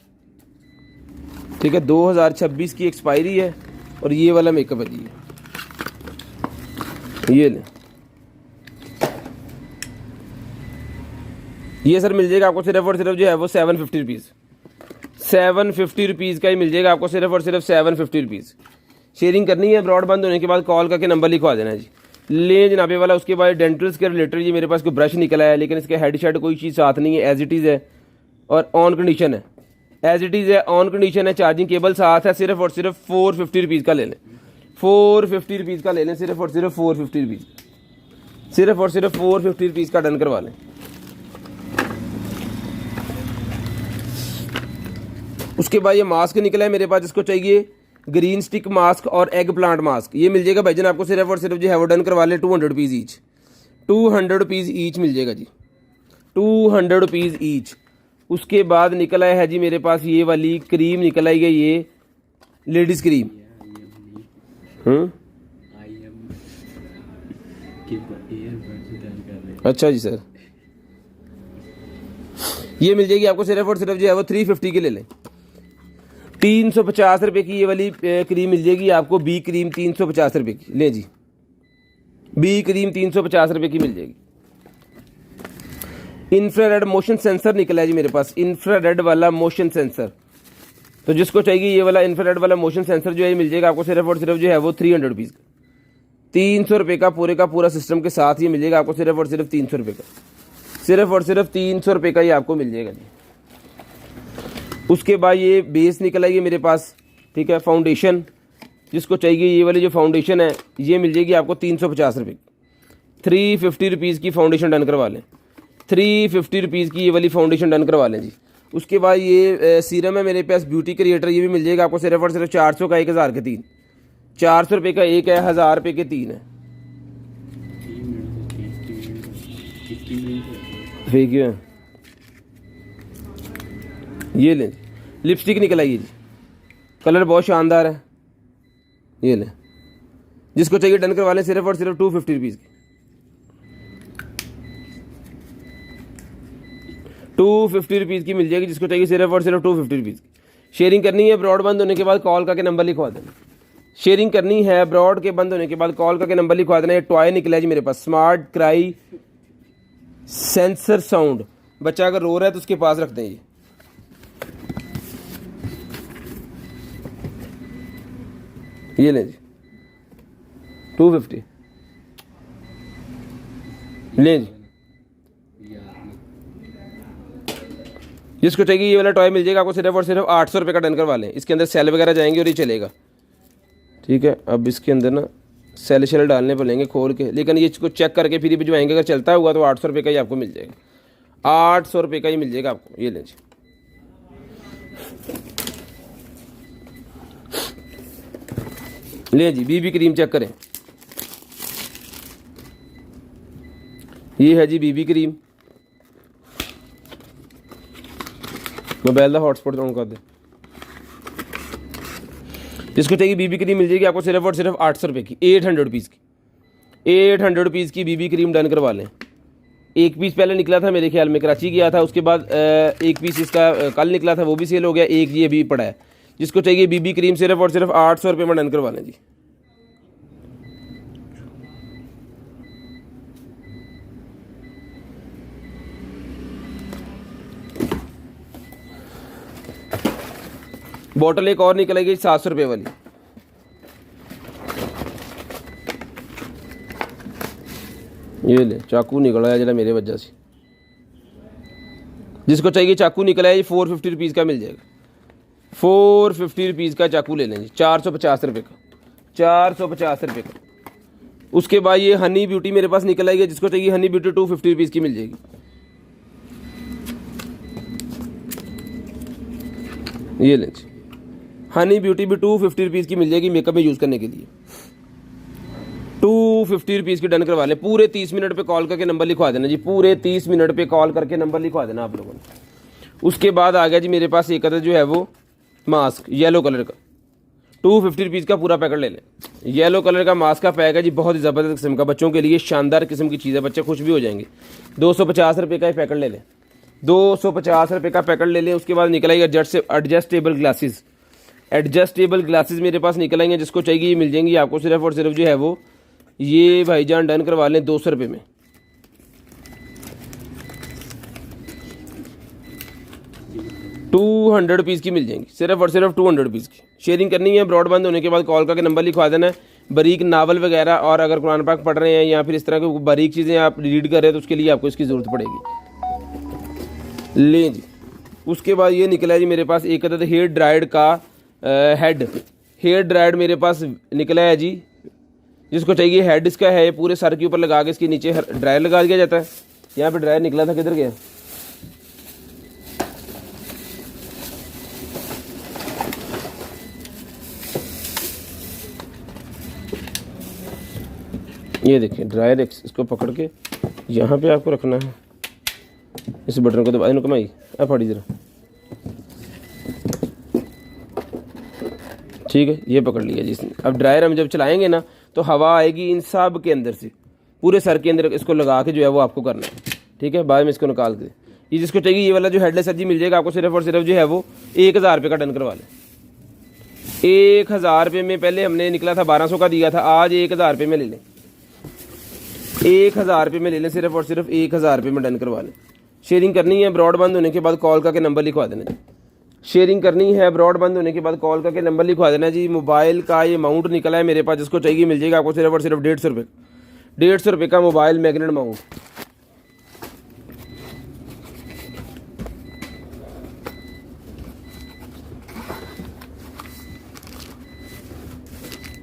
ठीक है, 2026 की एक्सपायरी है। और ये वाला मेकअप है जी, ये ले, ये सर मिल जाएगा आपको सिर्फ और सिर्फ जो है वो 750 रुपीज़, 750 रुपीज़ का ही मिल जाएगा आपको सिर्फ और सिर्फ 750 रुपीज़। शेयरिंग करनी है, ब्रॉडबैंड होने के बाद कॉल करके नंबर लिखवा देना जी। ले जनाबे वाला। उसके बाद डेंटल्स के रिलेटेड ये मेरे पास कोई ब्रश निकला है, लेकिन इसके हेड शेड कोई चीज़ साथ नहीं है, एज इट इज़ है और ऑन कंडीशन है, एज इट इज़ है, ऑन कंडीशन है, चार्जिंग केबल साथ है। सिर्फ और सिर्फ 450 रुपीज़ का ले लें, 450 रुपीज़ का ले लें, सिर्फ और सिर्फ 450 रुपीज़, सिर्फ और सिर्फ 450 रुपीज़ का डन करवा लें। उसके बाद ये मास्क निकला है मेरे पास। जिसको चाहिए ग्रीन स्टिक मास्क और एग प्लांट मास्क, ये मिल जाएगा भाईजान आपको सिर्फ और सिर्फ जो है वो डन करवा लें 200 रुपीज़ ईच, 200 रुपीज़ ईच मिल जाएगा जी, 200 रुपीज़ ईच। उसके बाद निकला है जी मेरे पास ये वाली क्रीम निकल आई है, ये लेडीज़ क्रीम, अच्छा जी सर। ये मिल जाएगी आपको सिर्फ और सिर्फ जो है वो 350 की ले लें, 350 रुपये की ये वाली क्रीम मिल जाएगी आपको। बी क्रीम 350 रुपये की, ले जी, बी क्रीम 350 रुपये की मिल जाएगी। इंफ्रारेड मोशन सेंसर निकला है जी मेरे पास, इंफ्रारेड वाला मोशन सेंसर। तो जिसको चाहिए ये वाला इंफ्रारेड वाला मोशन सेंसर जो है मिल जाएगा आपको सिर्फ और सिर्फ जो है वो 300 रुपीज़ का, 300 रुपये का पूरा सिस्टम के साथ ये मिल जाएगा आपको सिर्फ और सिर्फ 300 रुपये का, सिर्फ और सिर्फ 300 रुपये का ही आपको मिल जाएगा जी। उसके बाद ये बेस निकल आएगी मेरे पास, ठीक है, फाउंडेशन। जिसको चाहिए ये वाली जो फाउंडेशन है ये मिल जाएगी आपको 350 रुपये, 350 रुपीज़ की फाउंडेशन डन करवा लें, 350 रुपीज़ की ये वाली फाउंडेशन डन करवा लें जी। उसके बाद ये सीरम है मेरे पास ब्यूटी क्रिएटर, ये भी मिल जाएगा आपको सिर्फ और सिर्फ 400 का, 1000 के 3, 400 रुपये का एक है, 1000 रुपये के 3 है। ठीक है, ये लें। लिपस्टिक निकल आई है जी, कलर बहुत शानदार है, ये लें। जिसको चाहिए डन करवा लें सिर्फ और सिर्फ 250 रुपीज़ की, 250 रुपीज़ की मिल जाएगी। जिसको चाहिए सिर्फ और सिर्फ 250 रुपीज़ की। शेयरिंग करनी है, ब्रॉडबैंड होने के बाद कॉल करके नंबर लिखवा देना, शेयरिंग करनी है अब्रॉड के बंद होने के बाद कॉल करके नंबर लिखवा देना है। टॉय निकला है जी मेरे पास, स्मार्ट क्राई सेंसर साउंड। बच्चा अगर रो रहा है तो उसके पास रख दें ये लें जी 250 लें जी। जिसको चाहिए ये वाला टॉय मिल जाएगा आपको सिर्फ और सिर्फ 800 रुपये का डन करवा लें। इसके अंदर सेल वगैरह जाएंगे और ये चलेगा, ठीक है। अब इसके अंदर ना सेल शेल डालने पड़ेंगे खोल के, लेकिन ये इसको चेक करके फिर ही भिजवाएंगे। अगर चलता होगा तो 800 रुपये का ही आपको मिल जाएगा, 800 रुपये का ही मिल जाएगा आपको। ये लें जी लें जी। बीबी क्रीम चेक करें, ये है जी बीबी क्रीम। मोबाइल का हॉटस्पॉट ऑन कर दे। जिसको चाहिए बीबी क्रीम मिल जाएगी आपको सिर्फ और सिर्फ 800 रुपये की, 800 रुपीज़ की, 800 रुपीज़ की बीबी क्रीम डन करवा लें। एक पीस पहले निकला था मेरे ख्याल में, कराची गया था, उसके बाद एक पीस इसका कल निकला था, वो भी सेल हो गया। एक ये अभी पड़ा है। जिसको चाहिए बीबी क्रीम सिर्फ और सिर्फ 800 रुपये में डन करवा लें जी। बॉटल एक और निकलेगी 700 रुपये वाली। ये ले चाकू निकला है जरा मेरे वजह से। जिसको चाहिए चाकू निकला है ये 450 रुपीज़ का मिल जाएगा, 450 रुपीज़ का चाकू ले लें जी, 450 रुपये का, 450 रुपये का। उसके बाद ये हनी ब्यूटी मेरे पास निकल आई है। जिसको चाहिए हनी ब्यूटी 250 रुपीज़ की मिल जाएगी। ये लें जी हनी ब्यूटी भी 250 रुपीज़ की मिल जाएगी मेकअप में यूज़ करने के लिए, 250 रुपीज़ की डन करवा लें। पूरे 30 मिनट पे कॉल करके नंबर लिखवा देना जी, पूरे 30 मिनट पे कॉल करके नंबर लिखवा देना आप लोगों ने। उसके बाद आ गया जी मेरे पास एक अदर जो है वो मास्क येलो कलर का, 250 रुपीज़ का पूरा पैकेट ले लें। येलो कलर का मास्क का पैक है जी, बहुत ही ज़बरदस्त किस्म का, बच्चों के लिए शानदार किस्म की चीज़ है, बच्चे खुश भी हो जाएंगे। 250 रुपये का ही पैकेट ले लें, 250 रुपये का पैकेट ले लें। उसके बाद निकल आई एडजस्टेबल ग्लासेस, एडजस्टेबल ग्लासेस मेरे पास निकल आई हैं। जिसको चाहिए ये मिल जाएंगी आपको सिर्फ और सिर्फ जो है वो ये भाईजान डन करवा लें 200 रुपये में। ₹200 की मिल जाएंगी, सिर्फ और सिर्फ 200 रुपीज़ की। शेयरिंग करनी है ब्रॉडबैंड होने के बाद कॉल करके नंबर लिखवा देना है। बारीक नावल वगैरह और अगर कुरान पाक पढ़ रहे हैं या फिर इस तरह की बारीक चीज़ें आप रीड कर रहे हैं तो उसके लिए आपको इसकी ज़रूरत पड़ेगी। लें जी। उसके बाद ये निकला है जी मेरे पास एक अदद हेयर ड्राइड का हेयर ड्राइड मेरे पास निकला है जी। जिसको चाहिए हेड इसका है, पूरे सर के ऊपर लगा के इसके नीचे ड्रायर लगा दिया जाता है। यहाँ पे ड्रायर निकला था, किधर गया? ये देखिए ड्रायर, इसको पकड़ के यहाँ पे आपको रखना है, इस बटन को दबा, कमाई अब फाड़ी जरा, ठीक है। ये पकड़ लिया जी इसने। अब ड्रायर हम जब चलाएंगे ना तो हवा आएगी इन सब के अंदर से, पूरे सर के अंदर इसको लगा के जो है वो आपको करना है, ठीक है। बाद में इसको निकाल के ये जिसको चाहिए ये वाला जो हेडलेस सर जी मिल जाएगा आपको सिर्फ और सिर्फ जो है वो 1000 रुपये का डन करवा लें। 1000 रुपये में पहले हमने निकला था 1200 का दिया था, आज 1000 रुपये में ले लें, 1000 रुपये में ले लें, सिर्फ और सिर्फ 1000 रुपये में डन करवा लें। शेयरिंग करनी है ब्रॉडबैंड होने के बाद कॉल करके नंबर लिखवा देना। शेयरिंग करनी है ब्रॉडबैंड होने के बाद कॉल करके नंबर लिखवा देना जी। मोबाइल का ये माउंट निकला है मेरे पास, जिसको चाहिए मिल जाएगा आपको सिर्फ और सिर्फ 150 रुपये, 150 रुपये का मोबाइल मैग्नेट माउंट।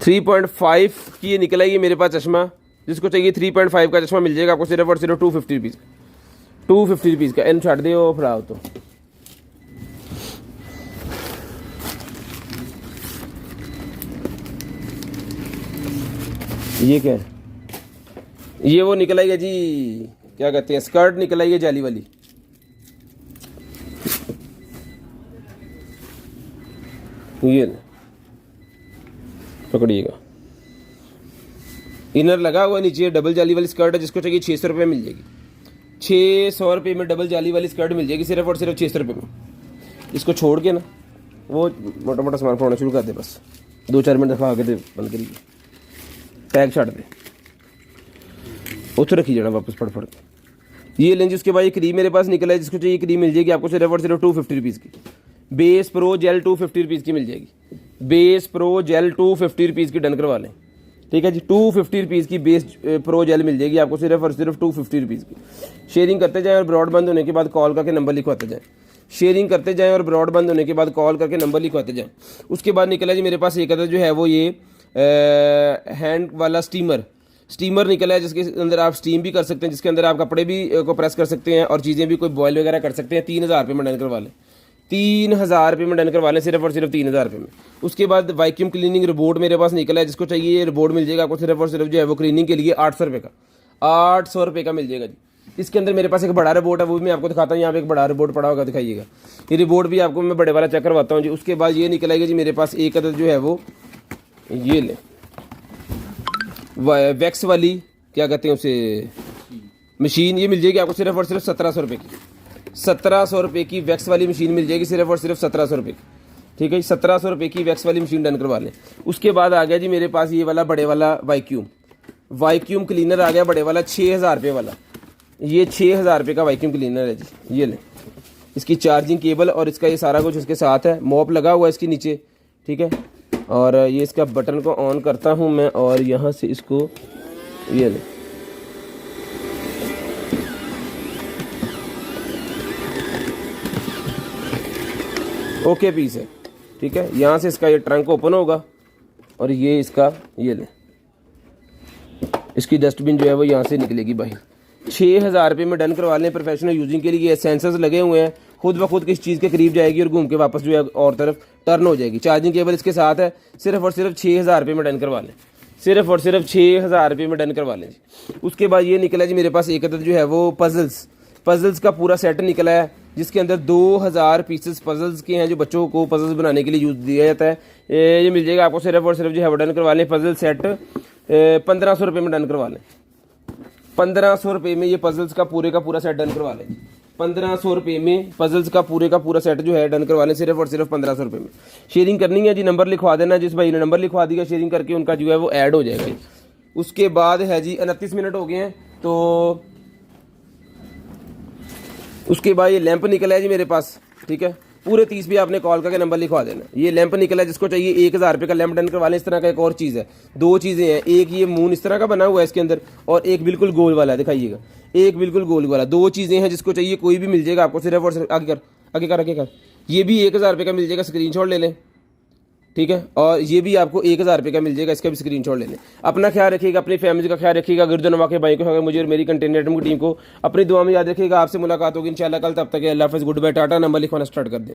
.5 की ये निकला है ये मेरे पास चश्मा। जिसको चाहिए 3.5 का चश्मा मिल जाएगा आपको सिर्फ और सिर्फ 250 रुपीज़, 250 रुपीज़ का। इन छाट दे फड़ाओ तो ये क्या है? ये वो निकल आई है जी, क्या कहते हैं, स्कर्ट निकल आई है जाली वाली। ये पकड़िएगा, इनर लगा हुआ नीचे, डबल जाली वाली स्कर्ट है। जिसको चाहिए 600 रुपये मिल जाएगी, 600 रुपये में डबल जाली वाली स्कर्ट मिल जाएगी सिर्फ और सिर्फ 600 रुपये में। इसको छोड़ के ना वो मोटा मोटा सामान पड़ना शुरू कर दे बस। 2-4 मिनट दिखा के दे बंद करिए, टैग छड़ दे उतो रखी जाना वापस फटफट। ये लेंज उसके बाद ये क्रीम मेरे पास निकला है, जिसको चाहिए क्रीम मिल जाएगी आपको सिर्फ और सिर्फ 250 रुपीज़ की। बेस प्रो जेल 250 रुपीज़ की मिल जाएगी। बेस प्रो जेल 250 रुपीज़ की डन करवा लें, ठीक है जी। 250 रुपीज़ की बेस प्रो जेल मिल जाएगी आपको सिर्फ और सिर्फ 250 रुपीज़ की। शेयरिंग करते जाएं और ब्रॉडबैंड होने के बाद कॉल करके नंबर लिखवाते जाएं। शेयरिंग करते जाएं और ब्रॉडबैंड होने के बाद कॉल करके नंबर लिखवाते जाएं। उसके बाद निकला जी मेरे पास एक अदर जो है वो ये हैंड वाला स्टीमर निकला है, जिसके अंदर आप स्टीम भी कर सकते हैं, जिसके अंदर आप कपड़े भी को प्रेस कर सकते हैं और चीज़ें भी कोई बॉयल वगैरह कर सकते हैं। 3000 रुपये में डन करवा लें, 3000 रुपये में डन करवा लें सिर्फ और सिर्फ 3000 रुपये में। उसके बाद वैक्यूम क्लीनिंग रोबोट मेरे पास निकला है, जिसको चाहिए ये रोबोट मिल जाएगा आपको सिर्फ और सिर्फ जो है वो क्लीनिंग के लिए 800 रुपये का, 800 रुपये का मिल जाएगा जी। इसके अंदर मेरे पास एक बड़ा रोबोट है, वो भी मैं आपको दिखाता हूँ। यहाँ पे एक बड़ा रोबोट पड़ा होगा, दिखाइएगा। ये रोबोट भी आपको मैं बड़े वाला चेक करवाता हूँ जी। उसके बाद ये निकलेगा जी मेरे पास एक अदर जो है वो ये ले वैक्स वाली क्या कहते हैं उसे मशीन, ये मिल जाएगी आपको सिर्फ और सिर्फ 1700 रुपये की। 1700 रुपये की वैक्स वाली मशीन मिल जाएगी सिर्फ और सिर्फ 1700 रुपये की, ठीक है जी। 1700 रुपये की वैक्स वाली मशीन डन करवा लें। उसके बाद आ गया जी मेरे पास ये वाला बड़े वाला वैक्यूम क्लीनर आ गया, बड़े वाला 6000 रुपये वाला। ये 6000 रुपये का वैक्यूम क्लीनर है जी। ये लें, इसकी चार्जिंग केबल और इसका ये सारा कुछ इसके साथ है। मॉप लगा हुआ है इसके नीचे, ठीक है। और ये इसका बटन को ऑन करता हूँ मैं और यहाँ से इसको ये लें, ओके पीस है, ठीक है। यहाँ से इसका ये ट्रंक ओपन होगा और ये इसका ये लें, इसकी डस्टबिन जो है वो यहाँ से निकलेगी बाहर। 6000 रुपये में डन करवा लें प्रोफेशनल यूजिंग के लिए। सेंसर्स लगे हुए हैं, खुद ब खुद किस चीज़ के करीब जाएगी और घूम के वापस जो है और तरफ टर्न हो जाएगी। चार्जिंग केबल इसके साथ है। सिर्फ और सिर्फ 6000 रुपये में डन करवा लें, सिर्फ और सिर्फ 6000 रुपये में डन करवा लें जी। उसके बाद ये निकला जी मेरे पास एक अदर जो है वो पजल्स का पूरा सेट निकला है, जिसके अंदर 2000 पीसेस पजल्स के हैं, जो बच्चों को पजल्स बनाने के लिए यूज़ दिया जाता है। ये मिल जाएगा आपको सिर्फ और सिर्फ जो है वो डन करवा लें। पजल सेट 1500 रुपये में डन करवा लें। 1500 रुपये में ये पजल्स का पूरा सेट डन करवा लें। 1500 रुपये में पजल्स का पूरा सेट जो है डन करवा लें सिर्फ और सिर्फ 1500 रुपये में। शेयरिंग करनी है जी, नंबर लिखवा देना। जिस भाई ने नंबर लिखवा दिया शेयरिंग करके, उनका जो है वो ऐड हो जाएगा। उसके बाद है जी 29 मिनट हो गए हैं, तो उसके बाद ये लैंप निकला है जी मेरे पास, ठीक है। पूरे 30 भी आपने कॉल करके नंबर लिखवा देना। ये लैंप निकला है, जिसको चाहिए 1000 रुपये का लैंप डन करवा लें। इस तरह का एक और चीज़ है, 2 चीज़ें हैं। एक ये मून इस तरह का बना हुआ है इसके अंदर, और एक बिल्कुल गोल वाला है, दिखाइएगा। एक बिल्कुल गोल वाला, 2 चीज़ें हैं। जिसको चाहिए कोई भी मिल जाएगा आपको सिर्फ और सिर्फ आगे कर ये भी 1000 रुपये का मिल जाएगा, स्क्रीनशॉट ले लें, ठीक है। और ये भी आपको 1000 रुपये का मिल जाएगा, इसका भी स्क्रीनशॉट ले लें। अपना ख्याल रखिएगा, अपनी फैमिली का ख्याल रखिएगा, गिरदनवा के भाई को, अगर मुझे और मेरी कंटेंट नेटवर्क टीम को अपनी दुआ में याद रखिएगा। आपसे मुलाकात होगी इंशाल्लाह कल। तब तक अल्लाह हाफ़िज़, गुड बाय, टाटा। नंबर लिखवाना स्टार्ट कर दें।